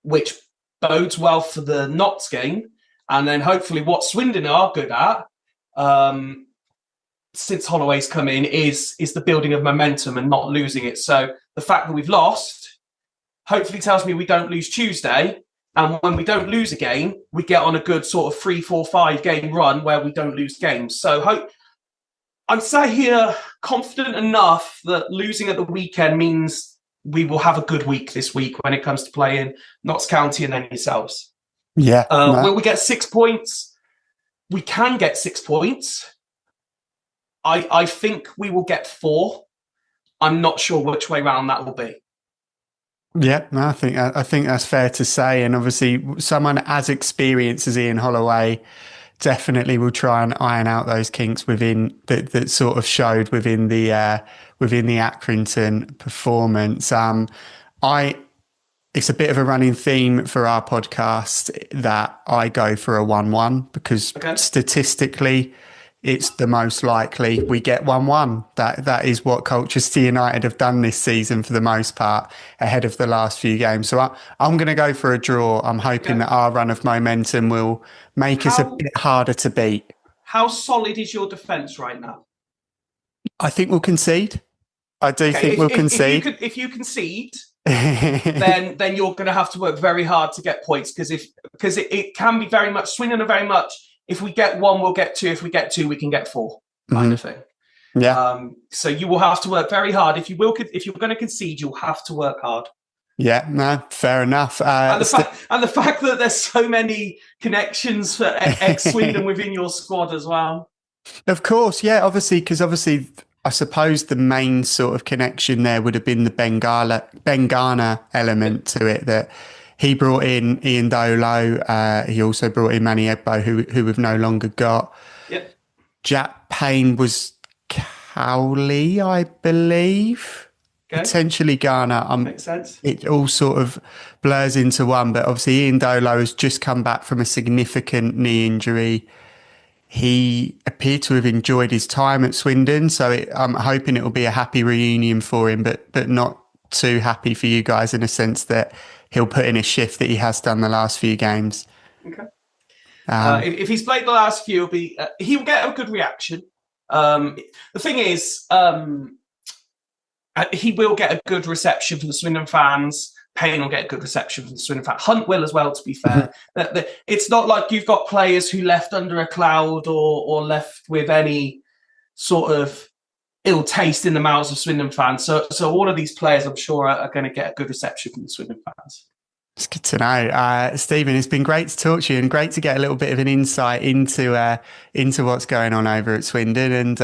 which bodes well for the Notts game. And then hopefully what Swindon are good at, since Holloway's come in, is the building of momentum and not losing it. So the fact that we've lost hopefully tells me we don't lose Tuesday. And when we don't lose a game, we get on a good sort of 3, 4, 5 game run where we don't lose games. So I'm sat here confident enough that losing at the weekend means we will have a good week this week when it comes to playing Notts County and then yourselves. Yeah. Will we get 6 points? We can get 6 points. I think we will get 4. I'm not sure which way round that will be. Yeah, no, I think that's fair to say. And obviously someone as experienced as Ian Holloway definitely will try and iron out those kinks within that sort of showed within the Accrington performance. It's a bit of a running theme for our podcast that I go for a 1-1 because statistically it's the most likely we get 1-1. That is what Colchester United have done this season for the most part, ahead of the last few games. So I'm going to go for a draw. I'm hoping that our run of momentum will make us a bit harder to beat. How solid is your defence right now? I think we'll concede. I do think we'll concede. If you concede, then you're going to have to work very hard to get points, because it can be very much Swindon are very much, if we get 1, we'll get 2. If we get 2, we can get 4, kind of thing. Yeah. So you will have to work very hard. If you're going to concede, you'll have to work hard. Yeah, no, fair enough. And the fact that there's so many connections for ex-Swindon within your squad as well. Of course, yeah, because I suppose the main sort of connection there would have been the Bengana element to it, that he brought in Ian Dolo. He also brought in Manny Ebbo, who we've no longer got. Yep. Jack Payne was Cowley, I believe. Okay. Potentially Ghana. Makes sense. It all sort of blurs into one, but obviously Ian Dolo has just come back from a significant knee injury. He appeared to have enjoyed his time at Swindon, so I'm hoping it will be a happy reunion for him, but not too happy for you guys in a sense that he'll put in a shift that he has done the last few games. Okay. If he's played the last few, he'll get a good reaction. The thing is, he will get a good reception from the Swindon fans. Payne will get a good reception from the Swindon fans. Hunt will as well, to be fair. It's not like you've got players who left under a cloud or left with any sort of ill taste in the mouths of Swindon fans. So all of these players, I'm sure, are going to get a good reception from the Swindon fans. It's good to know. Stephen, it's been great to talk to you and great to get a little bit of an insight into what's going on over at Swindon. And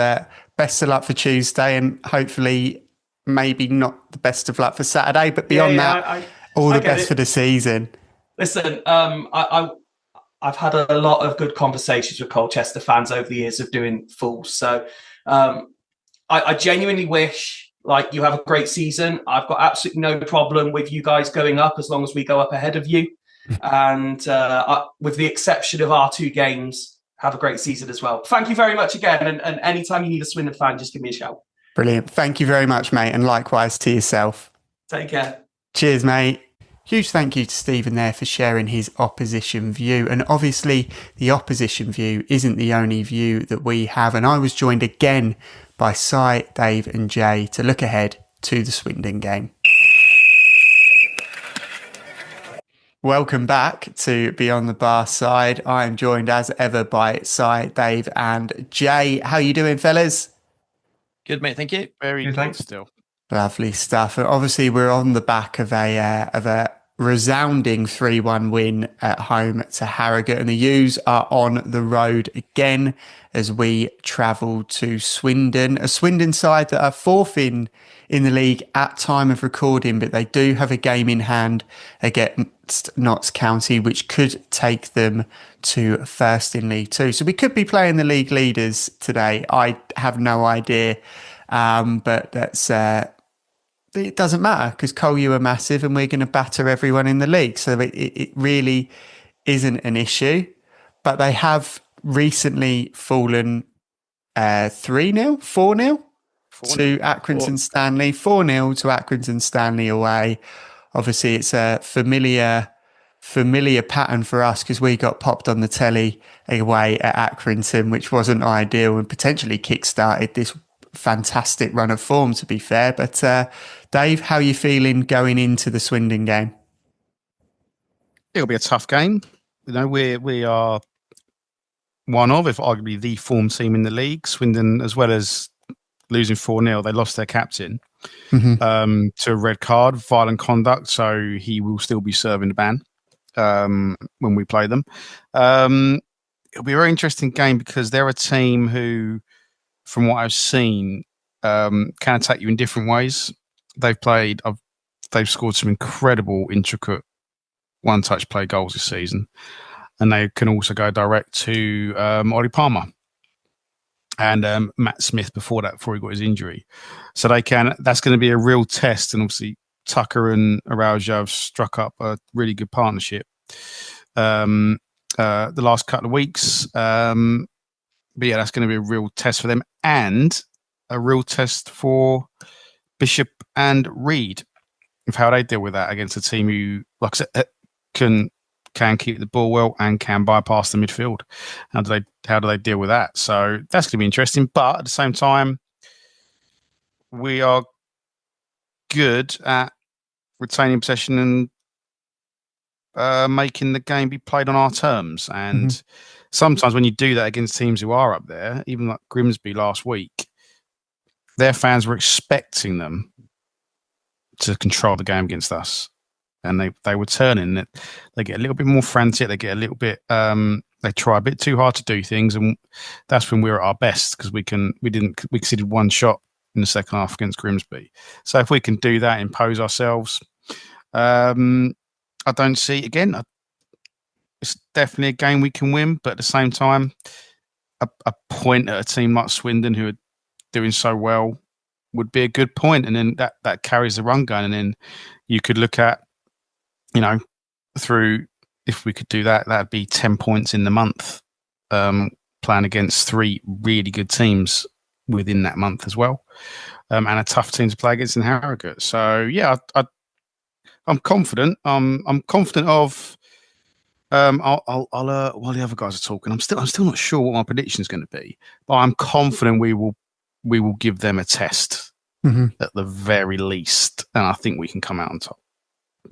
best of luck for Tuesday, and hopefully maybe not the best of luck for Saturday, but beyond all the best for the season. Listen, I've had a lot of good conversations with Colchester fans over the years of doing Fools. So I genuinely wish you have a great season. I've got absolutely no problem with you guys going up as long as we go up ahead of you. And with the exception of our 2 games, have a great season as well. Thank you very much again. And anytime you need a Swindon fan, just give me a shout. Brilliant. Thank you very much, mate. And likewise to yourself. Take care. Cheers, mate. Huge thank you to Stephen there for sharing his opposition view. And obviously, the opposition view isn't the only view that we have. And I was joined again by Si, Dave and Jay to look ahead to the Swindon game. Welcome back to Beyond the Barside. I am joined as ever by Si, Dave and Jay. How you doing, fellas? Good, mate. Thank you. Very good still. Lovely stuff. And obviously, we're on the back of a resounding 3-1 win at home to Harrogate, and the U's are on the road again as we travel to Swindon, a Swindon side that are 4th in the league at time of recording, but they do have a game in hand against Notts County, which could take them to 1st in League 2. So we could be playing the league leaders today. I have no idea, but that's it doesn't matter because Colu are massive and we're going to batter everyone in the league. So it really isn't an issue, but they have recently fallen 3-0, 4-0 to Accrington Stanley, 4-0 to Accrington Stanley away. Obviously, it's a familiar pattern for us because we got popped on the telly away at Accrington, which wasn't ideal and potentially kick-started this fantastic run of form, to be fair. But Dave, how are you feeling going into the Swindon game? It'll be a tough game. You know, we are one of, if arguably the form team in the league. Swindon, as well as losing 4-0, they lost their captain to a red card, violent conduct. So he will still be serving the ban when we play them. It'll be a very interesting game because they're a team who, from what I've seen, can attack you in different ways. They've scored some incredible, intricate one-touch play goals this season, and they can also go direct to Ollie Palmer and Matt Smith before he got his injury. So that's going to be a real test. And obviously, Tucker and Araujo have struck up a really good partnership the last couple of weeks. yeah, that's going to be a real test for them and a real test for Bishop and Reed of how they deal with that against a team who, like I said, can keep the ball well and can bypass the midfield. How do they deal with that? So that's going to be interesting. But at the same time, we are good at retaining possession and making the game be played on our terms. And sometimes when you do that against teams who are up there, even like Grimsby last week, their fans were expecting them to control the game against us. And they were turning. They get a little bit more frantic. They get a little bit. They try a bit too hard to do things, and that's when we're at our best because we conceded one shot in the second half against Grimsby. So if we can do that, impose ourselves, I don't see again. It's definitely a game we can win, but at the same time, a point at a team like Swindon who are doing so well would be a good point, and then that carries the run going, and then you could look at. Through if we could do that, that'd be 10 points in the month, playing against 3 really good teams within that month as well, and a tough team to play against in Harrogate. So yeah, I'm confident. I'm confident of. I'll while the other guys are talking, I'm still not sure what my prediction is going to be, but I'm confident we will give them a test at the very least, and I think we can come out on top.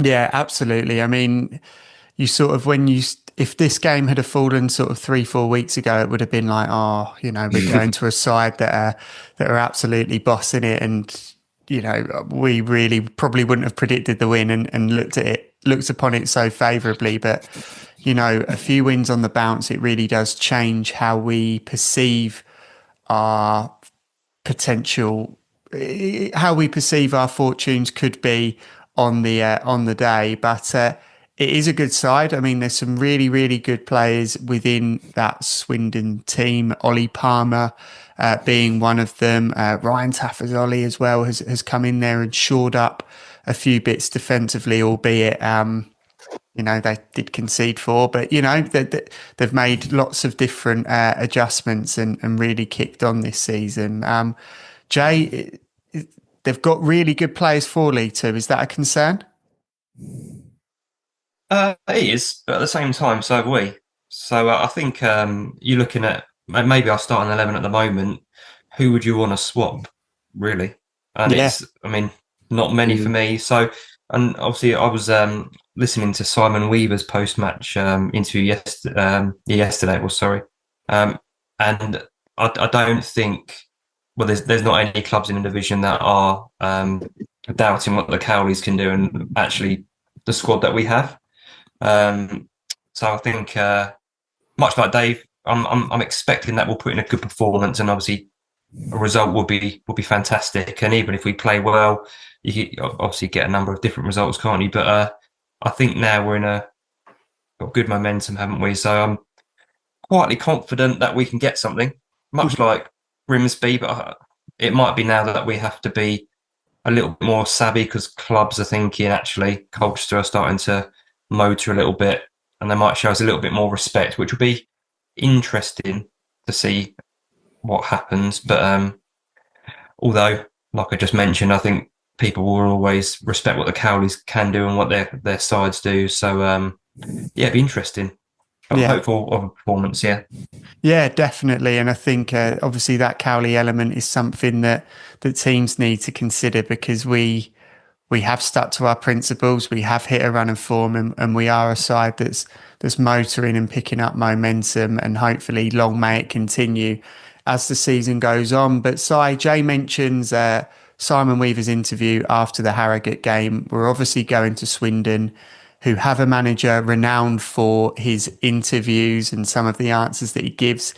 Yeah, absolutely. I mean, you sort of if this game had fallen sort of 3-4 weeks ago, it would have been like, we're going to a side that are absolutely bossing it, and we really probably wouldn't have predicted the win and looked upon it so favourably. But a few wins on the bounce, it really does change how we perceive our potential, how we perceive our fortunes could be on the day. But it is a good side. I mean, there's some really, really good players within that Swindon team. Ollie Palmer being one of them. Ryan Taffazoli as well has come in there and shored up a few bits defensively, albeit they did concede 4, but they've made lots of different adjustments and really kicked on this season. Jay, they've got really good players for League Two. Is that a concern? It is, but at the same time, so have we. So I think you're looking at maybe our starting 11 at the moment. Who would you want to swap, really? And it's, I mean, not many for me. So, and obviously, I was listening to Simon Weaver's post-match interview yesterday. It was, sorry, and I don't think. Well, there's not any clubs in the division that are doubting what the Cowleys can do, and actually the squad that we have. So I think, much like Dave, I'm expecting that we'll put in a good performance, and obviously a result will be fantastic. And even if we play well, you can obviously get a number of different results, can't you? But I think now we're got good momentum, haven't we? So I'm quietly confident that we can get something, much like Grimsby, but it might be now that we have to be a little bit more savvy because clubs are thinking actually Colchester are starting to motor a little bit, and they might show us a little bit more respect, which will be interesting to see what happens. But although, like I just mentioned, I think people will always respect what the Cowleys can do and what their sides do. So it'd be interesting. I'm hopeful of a performance, Yeah, definitely. And I think obviously that Cowley element is something that teams need to consider, because we have stuck to our principles. We have hit a run of form, and we are a side that's motoring and picking up momentum, and hopefully long may it continue as the season goes on. But Jay mentions Simon Weaver's interview after the Harrogate game. We're obviously going to Swindon, who have a manager renowned for his interviews and some of the answers that he gives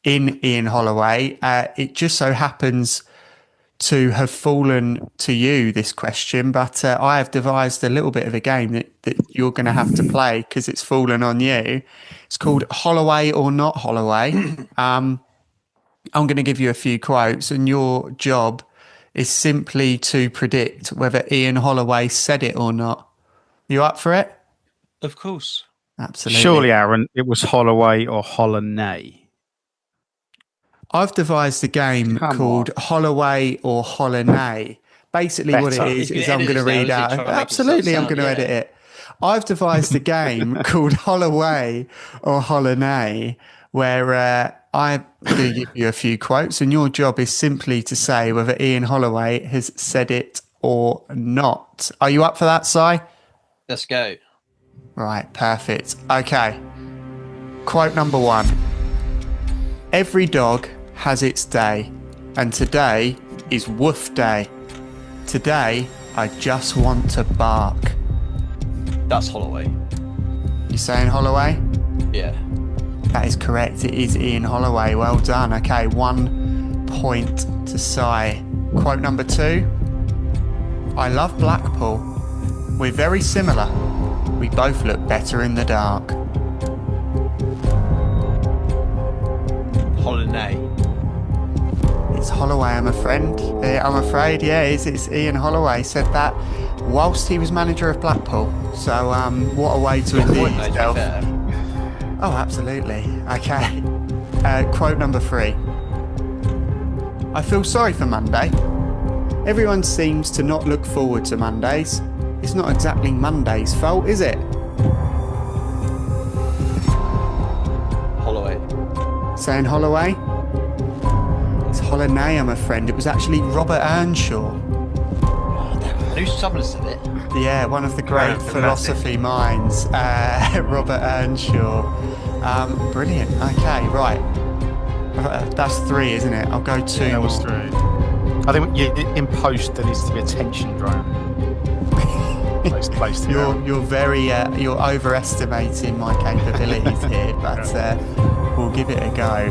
in Ian Holloway. It just so happens to have fallen to you, this question, but I have devised a little bit of a game that you're going to have to play because it's fallen on you. It's called Holloway or Not Holloway. I'm going to give you a few quotes, and your job is simply to predict whether Ian Holloway said it or not. You up for it? Of course. Absolutely. Surely, Aaron, it was Holloway or Hollanay. I've devised a game called Holloway or Hollanay. Basically, what it is I'm going to read out. Absolutely, I'm going to edit it. I've devised a game called Holloway or Hollanay, where I'm going to give you a few quotes, and your job is simply to say whether Ian Holloway has said it or not. Are you up for that, Si? Let's go. Right, perfect. Okay. Quote number 1. Every dog has its day, and today is woof day. Today, I just want to bark. That's Holloway. You saying Holloway? Yeah. That is correct. It is Ian Holloway. Well done. Okay, 1 point to Si. Quote number 2. I love Blackpool. We're very similar. We both look better in the dark. Hollanay. It's Holloway, I'm afraid. Yeah, it's Ian Holloway said that whilst he was manager of Blackpool. So what a way to endear himself. Oh, absolutely. Okay. Quote number 3. I feel sorry for Monday. Everyone seems to not look forward to Mondays. It's not exactly Monday's fault, is it? Holloway. Saying Holloway? It's Hollanay, I'm afraid. It was actually Robert Earnshaw. I knew someone said it. Yeah, one of the great philosophy minds, Robert Earnshaw. Brilliant. Okay, right. That's 3, isn't it? I'll go 2. Yeah, that was 3. I think in post there needs to be a tension drone. Placed you're very you're overestimating my capabilities here, but we'll give it a go.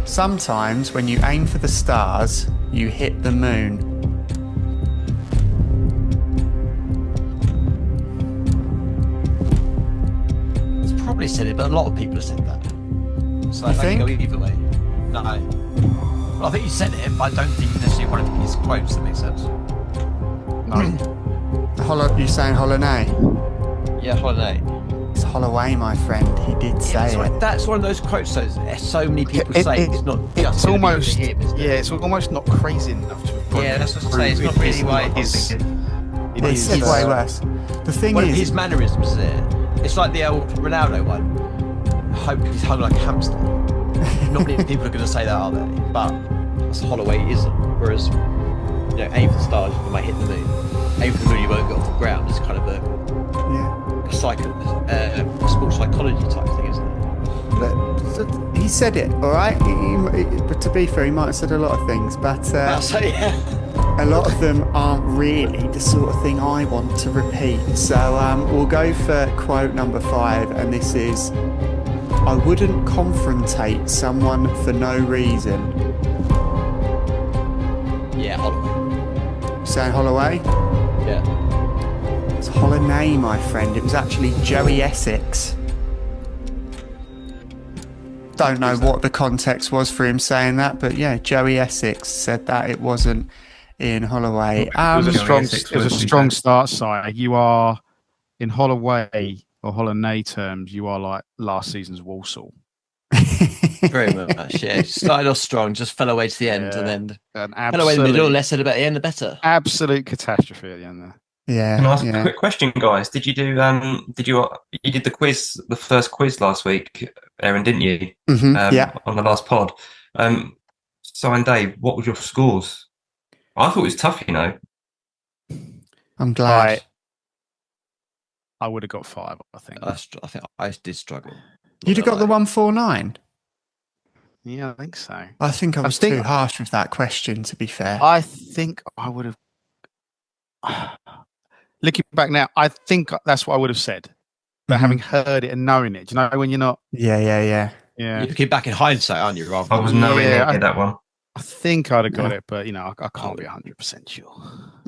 Sometimes when you aim for the stars, you hit the moon. He's probably said it, but a lot of people have said that. So I think go either way. No. Well, I think you said it, but I don't think you necessarily one of his quotes that makes sense. No. You saying Hollanay? Yeah, Hollanay. It's Holloway, my friend. He did say it. That's one of those quotes that so many people say. It's not just it's almost him, it's almost not crazy enough to have. Yeah, that's what I say. It's not really why it is. It's way worse. The thing is, his mannerisms is it. It's like the old Ronaldo one. I hope he's hung like a hamster. Not many people are going to say that, are they? But that's Holloway isn't. Whereas, aim for the stars, you might hit the moon. Aim for the moon, you won't get off the ground. It's kind of a sports psychology type thing, isn't it? But he said it, all right? But to be fair, he might have said a lot of things, but a lot of them aren't really the sort of thing I want to repeat. So we'll go for quote number 5, and this is, I wouldn't confrontate someone for no reason. Yeah, Holloway. Saying Holloway? Yeah. It's Hollanay, my friend. It was actually Joey Essex. Don't know what the context was for him saying that, but yeah, Joey Essex said that. It wasn't Ian Holloway. It was a strong start, Si. You are, in Holloway or Hollanay terms, you are like last season's Walsall. Very much, yeah. Started off strong, just fell away to the end, and then fell away in the middle. Less said about the end, the better. Absolute catastrophe at the end there. Yeah. Can I ask a quick question, guys? Did you do? You did the quiz, the first quiz last week, Aaron, didn't you? Mm-hmm, yeah. On the last pod. So and Dave, what was your scores? I thought it was tough, I'm glad. I would have got 5, I think. I think I did struggle. You'd have got the 149. Yeah, I think so. I think I was too harsh with that question, to be fair. I think I would have. Looking back now, I think that's what I would have said. But having heard it and knowing it, do you know when you're not? Yeah. You're looking back in hindsight, aren't you? I was nowhere near that one. I think I'd have got it, but I can't be 100% sure.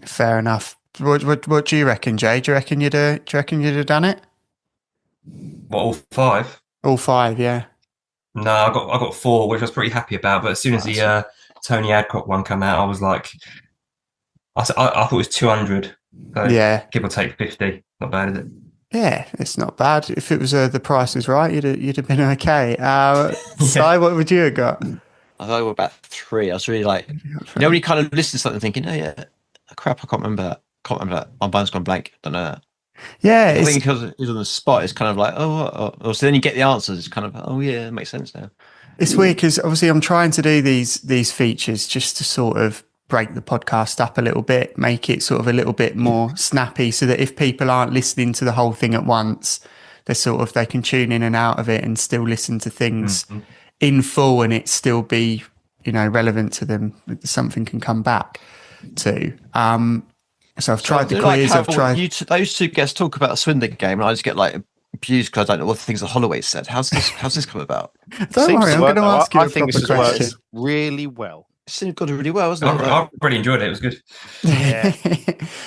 Fair enough. What do you reckon, Jay? Do you reckon you'd have done it? What, all 5? All 5, yeah. No, I got 4, which I was pretty happy about. But as soon as the Tony Adcock one came out, I was like, I thought it was 200. So yeah, give or take 50. Not bad, is it? Yeah, it's not bad. If it was The Price was Right, you'd have been okay. Si, what would you have got? I thought we were about 3. I was really like, when you kind of listen to something thinking, oh yeah, crap, I can't remember that. Can't remember that. My mind's gone blank. Don't know that. Yeah, I think because it's on the spot, it's kind of like, so then you get the answers. It's kind of, oh yeah, it makes sense now. it's weird because obviously I'm trying to do these features just to sort of break the podcast up a little bit, make it sort of a little bit more snappy, so that if people aren't listening to the whole thing at once, they can tune in and out of it and still listen to things in full, and it still be relevant to them. Something can come back to. So I've tried the quiz. I've tried those two guests talk about a Swindon game, and I just get like abused because I don't know what things the Holloway said. How's this come about? Don't worry, I'm going to ask you a I think proper this has question. worked really well. It seemed to really well, wasn't it? I really enjoyed it. It was good. Yeah,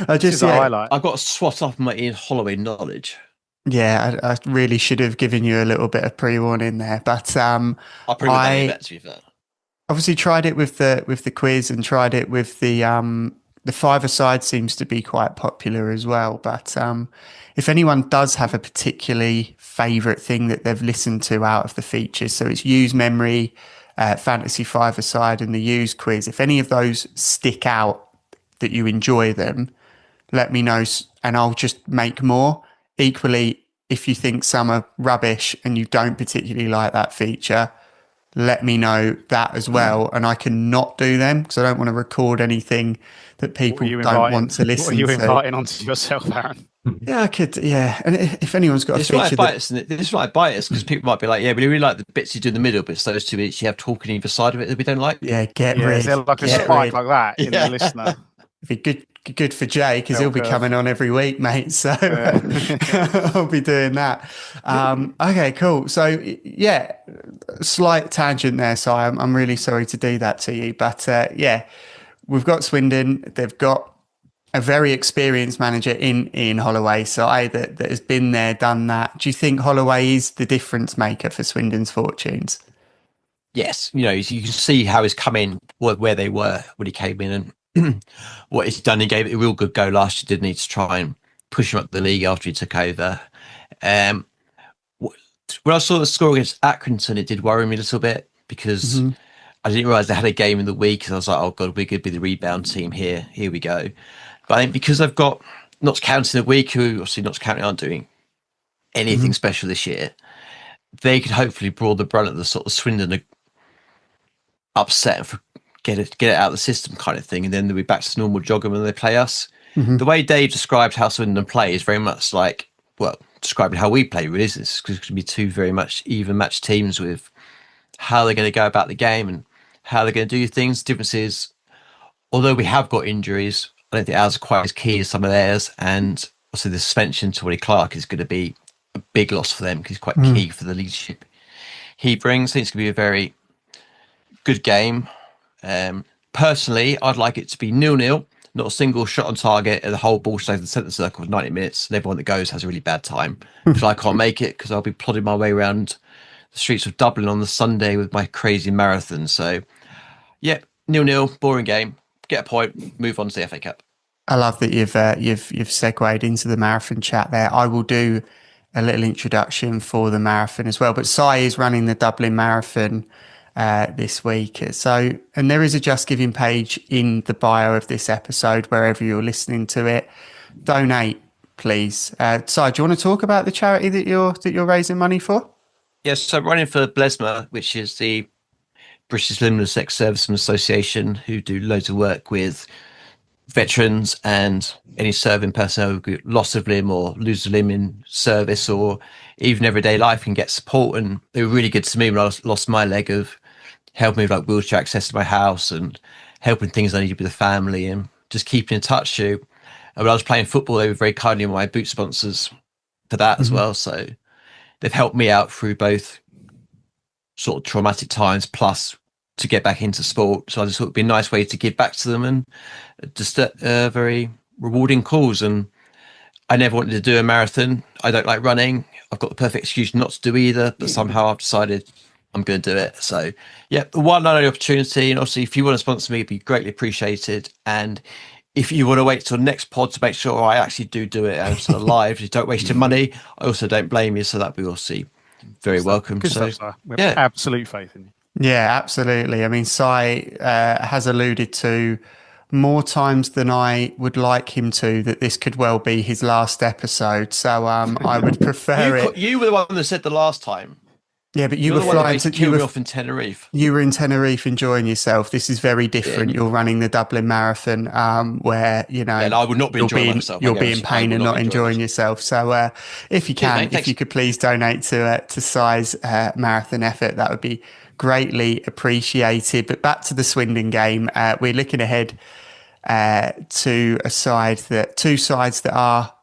I highlight. I've got to swat off my Ian Holloway knowledge. Yeah, I really should have given you a little bit of pre-warning there, but I'll probably bet to be fair. Obviously tried it with the quiz and tried it with the five-a-side seems to be quite popular as well. But if anyone does have a particularly favourite thing that they've listened to out of the features, so it's use memory, fantasy five-a-side, and the use quiz. If any of those stick out that you enjoy them, let me know, and I'll just make more. Equally, if you think some are rubbish and you don't particularly like that feature, let me know that as well, and I can not do them because I don't want to record anything that people don't want to listen to. What are you inviting onto yourself, Aaron? Yeah, I could. Yeah, and if anyone's got a feature, this is why I bite us, because people might be like, "Yeah, but we really like the bits you do in the middle, but it's those 2 bits you have talking either side of it that we don't like." Yeah, get rid. Is there like a spike like that in the listener? It'd be good for Jay because he'll be coming on every week, mate. So I'll be doing that. Okay, cool. So yeah, slight tangent there. So I'm really sorry to do that to you, but yeah, we've got Swindon. They've got a very experienced manager in Ian Holloway, that has been there, done that. Do you think Holloway is the difference maker for Swindon's fortunes? Yes, you can see how he's come in, where they were when he came in, and what he's done. He gave it a real good go last year, didn't he, to try and push him up the league after he took over. When I saw the score against Accrington, it did worry me a little bit because I didn't realise they had a game in the week, and I was like, oh God, we could be the rebound team here. Here we go. But I think because they've got not counting the week, who obviously not counting aren't doing anything special this year, they could hopefully broad the brunt of the sort of Swindon upset and get it out of the system kind of thing, and then they'll be back to normal jogging when they play us. The way Dave described how Swindon play is very much like, describing how we play really is. It's going to be 2 very much even matched teams with how they're going to go about the game and how they're going to do things. The difference is, although we have got injuries, I don't think ours are quite as key as some of theirs, and also the suspension to Willie Clark is going to be a big loss for them because he's quite key for the leadership he brings. I think it's going to be a very good game. Personally, I'd like it to be 0-0, not a single shot on target, and the whole ball stays in the centre circle for 90 minutes, and everyone that goes has a really bad time. Because I can't make it because I'll be plodding my way around the streets of Dublin on the Sunday with my crazy marathon. So, yeah, 0-0, boring game. Get a point, move on to the FA Cup. I love that you've segued into the marathon chat there. I will do a little introduction for the marathon as well. But Si is running the Dublin Marathon this week. So, and there is a Just Giving page in the bio of this episode, wherever you're listening to it. Donate, please. Si, do you want to talk about the charity that you're raising money for? Yes, so I'm running for BLESMA, which is the British Luminous Ex-Servicemen Association, who do loads of work with veterans and any serving personnel who loss of limb or lose a limb in service or even everyday life can get support. And they were really good to me when I lost my leg, of helping me with like wheelchair access to my house and helping things I needed with the family and just keeping in touch. And when I was playing football, they were very kindly my boot sponsors for that as well. So they've helped me out through both sort of traumatic times plus to get back into sport. So I just thought it'd be a nice way to give back to them, and just a very rewarding cause. And I never wanted to do a marathon. I don't like running. I've got the perfect excuse not to do either, but somehow I've decided I'm going to do it. So yeah, the one and only opportunity. And obviously if you want to sponsor me, it'd be greatly appreciated. And if you want to wait till next pod to make sure I actually do it and sort of live, you don't waste your money. I also don't blame you, so that we will see. Very welcome. Good So, stuff, we have absolute faith in you. Yeah, absolutely. I mean, Si has alluded to more times than I would like him to that this could well be his last episode. So I would prefer it. You were the one that said the last time. Yeah, but you You're were the one that flying basically to killed me off in Tenerife. You were in Tenerife enjoying yourself. This is very different. Yeah. You're running the Dublin Marathon, where and I would not be enjoying myself. You'll be in pain and not enjoying yourself. So, if you can, if you could please donate to Si's marathon effort, that would be greatly appreciated. But back to the Swindon game, we're looking ahead to two sides that are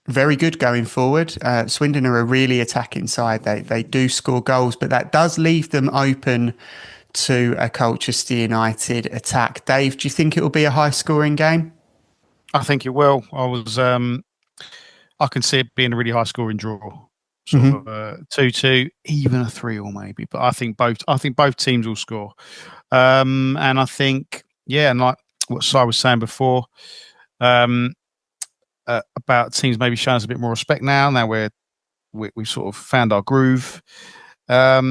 very good going forward. Swindon are a really attacking side. They do score goals, but that does leave them open to a Colchester United attack. Dave, do you think it will be a high scoring game? I think it will. I can see it being a really high scoring draw. Sort of 2-2, even a 3-3 maybe. But I think both teams will score. And I think, and like what Si was saying before, about teams maybe showing us a bit more respect now. Now we've sort of found our groove. That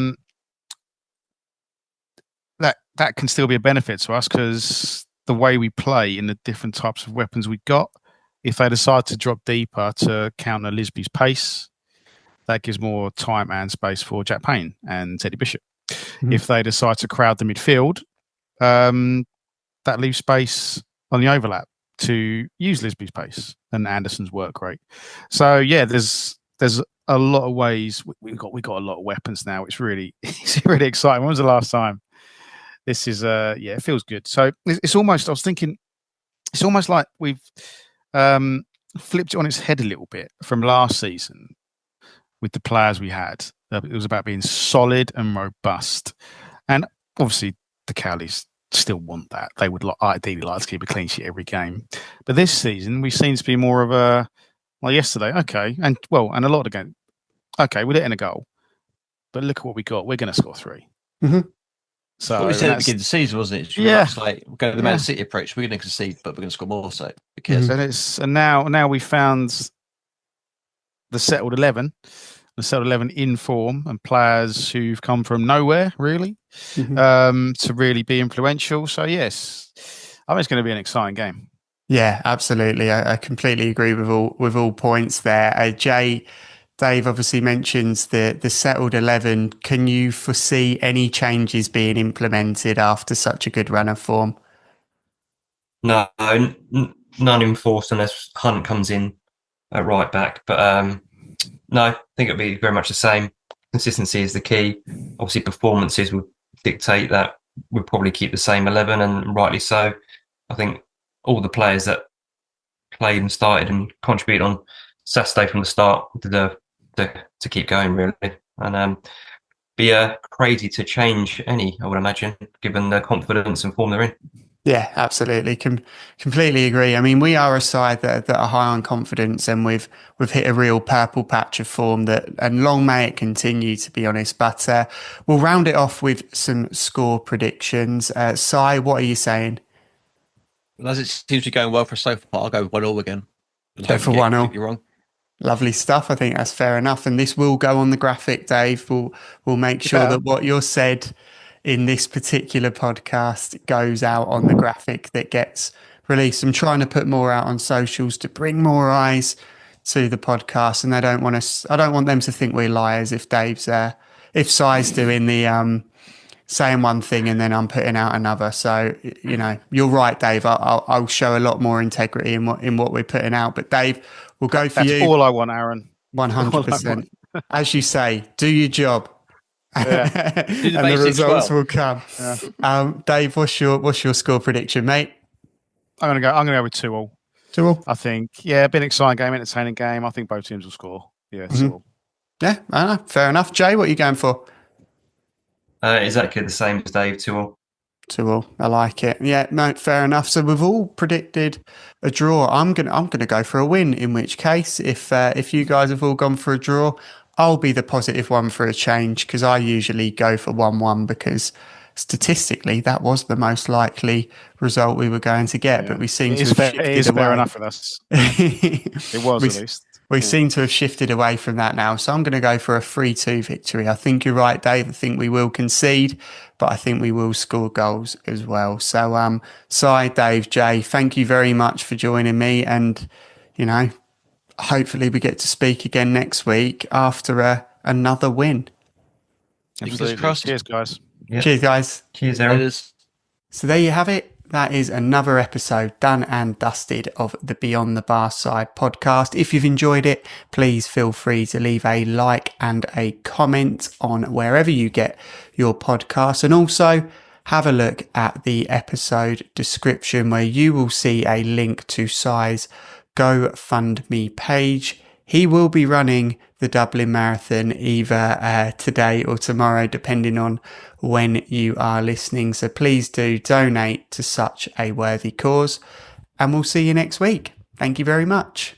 can still be a benefit to us because the way we play in the different types of weapons we got, if they decide to drop deeper to counter Lisby's pace, that gives more time and space for Jack Payne and Teddy Bishop. If they decide to crowd the midfield, that leaves space on the overlap to use Lisby's pace and Anderson's work rate. So there's a lot of ways we got a lot of weapons now. It's really exciting. When was the last time? This is it feels good. So it's almost, I was thinking, it's almost like we've flipped it on its head a little bit from last season with the players we had. It was about being solid and robust, and obviously the Cowleys still want that. They would ideally like to keep a clean sheet every game. But this season, we seem to be more of a, like yesterday, and a lot of games, we're letting a goal. But look at what we got. We're going to score 3. Mm-hmm. So what we said at the beginning of the season, wasn't it? It's like we're going to the Man City approach. We're going to concede, but we're going to score more. So Mm-hmm. And now we found the settled 11. The settled 11 in form and players who've come from nowhere, really, to really be influential. So, yes, I think it's going to be an exciting game. Yeah, absolutely. I completely agree with all points there. Dave obviously mentions the settled 11. Can you foresee any changes being implemented after such a good run of form? No, none enforced unless Hunt comes in at right back. But no, I think it'll be very much the same. Consistency is the key. Obviously, performances will dictate that. We'll probably keep the same 11, and rightly so. I think all the players that played and started and contributed on Saturday from the start deserve to keep going, really. And be crazy to change any, I would imagine, given the confidence and form they're in. Yeah, absolutely. Completely agree. I mean, we are a side that are high on confidence, and we've hit a real purple patch of form and long may it continue, to be honest. But we'll round it off with some score predictions. Si, what are you saying? Well, as it seems to be going well for us so far, I'll go with 1-1 again. Go for 1-0. You're wrong. Lovely stuff. I think that's fair enough. And this will go on the graphic, Dave. We'll make sure that what you're said in this particular podcast goes out on the graphic that gets released. I'm trying to put more out on socials to bring more eyes to the podcast, and I don't want them to think we're liars if if Si's doing the saying one thing and then I'm putting out another. So you're right, Dave. I'll show a lot more integrity in what we're putting out. But Dave, we'll go for you. That's all I want, Aaron. 100%. As you say, do your job. Yeah. And the results will come. Yeah. Dave, what's your score prediction, mate? I'm gonna go with 2-2. 2-2. I think, been an exciting game, entertaining game. I think both teams will score. Yeah, 2-2. Yeah, I know. Fair enough. Jay, what are you going for? Exactly the same as Dave. 2-2. 2-2. I like it. Yeah, no, fair enough. So we've all predicted a draw. I'm gonna go for a win. In which case, if you guys have all gone for a draw, I'll be the positive one for a change, because I usually go for 1-1 because statistically, that was the most likely result we were going to get. But we seem to have shifted away. It is fair enough with us. It was at least. We seem to have shifted away from that now. So I'm going to go for a 3-2 victory. I think you're right, Dave. I think we will concede, but I think we will score goals as well. So, Si, Dave, Jay, thank you very much for joining me. And, hopefully we get to speak again next week after another win. Absolutely. Cheers, guys. Yep. Cheers, guys. Cheers, Aaron. So there you have it. That is another episode done and dusted of the Beyond the Barside podcast. If you've enjoyed it, please feel free to leave a like and a comment on wherever you get your podcast. And also have a look at the episode description where you will see a link to Si's GoFundMe page. He will be running the Dublin Marathon either today or tomorrow, depending on when you are listening. So please do donate to such a worthy cause, and we'll see you next week. Thank you very much.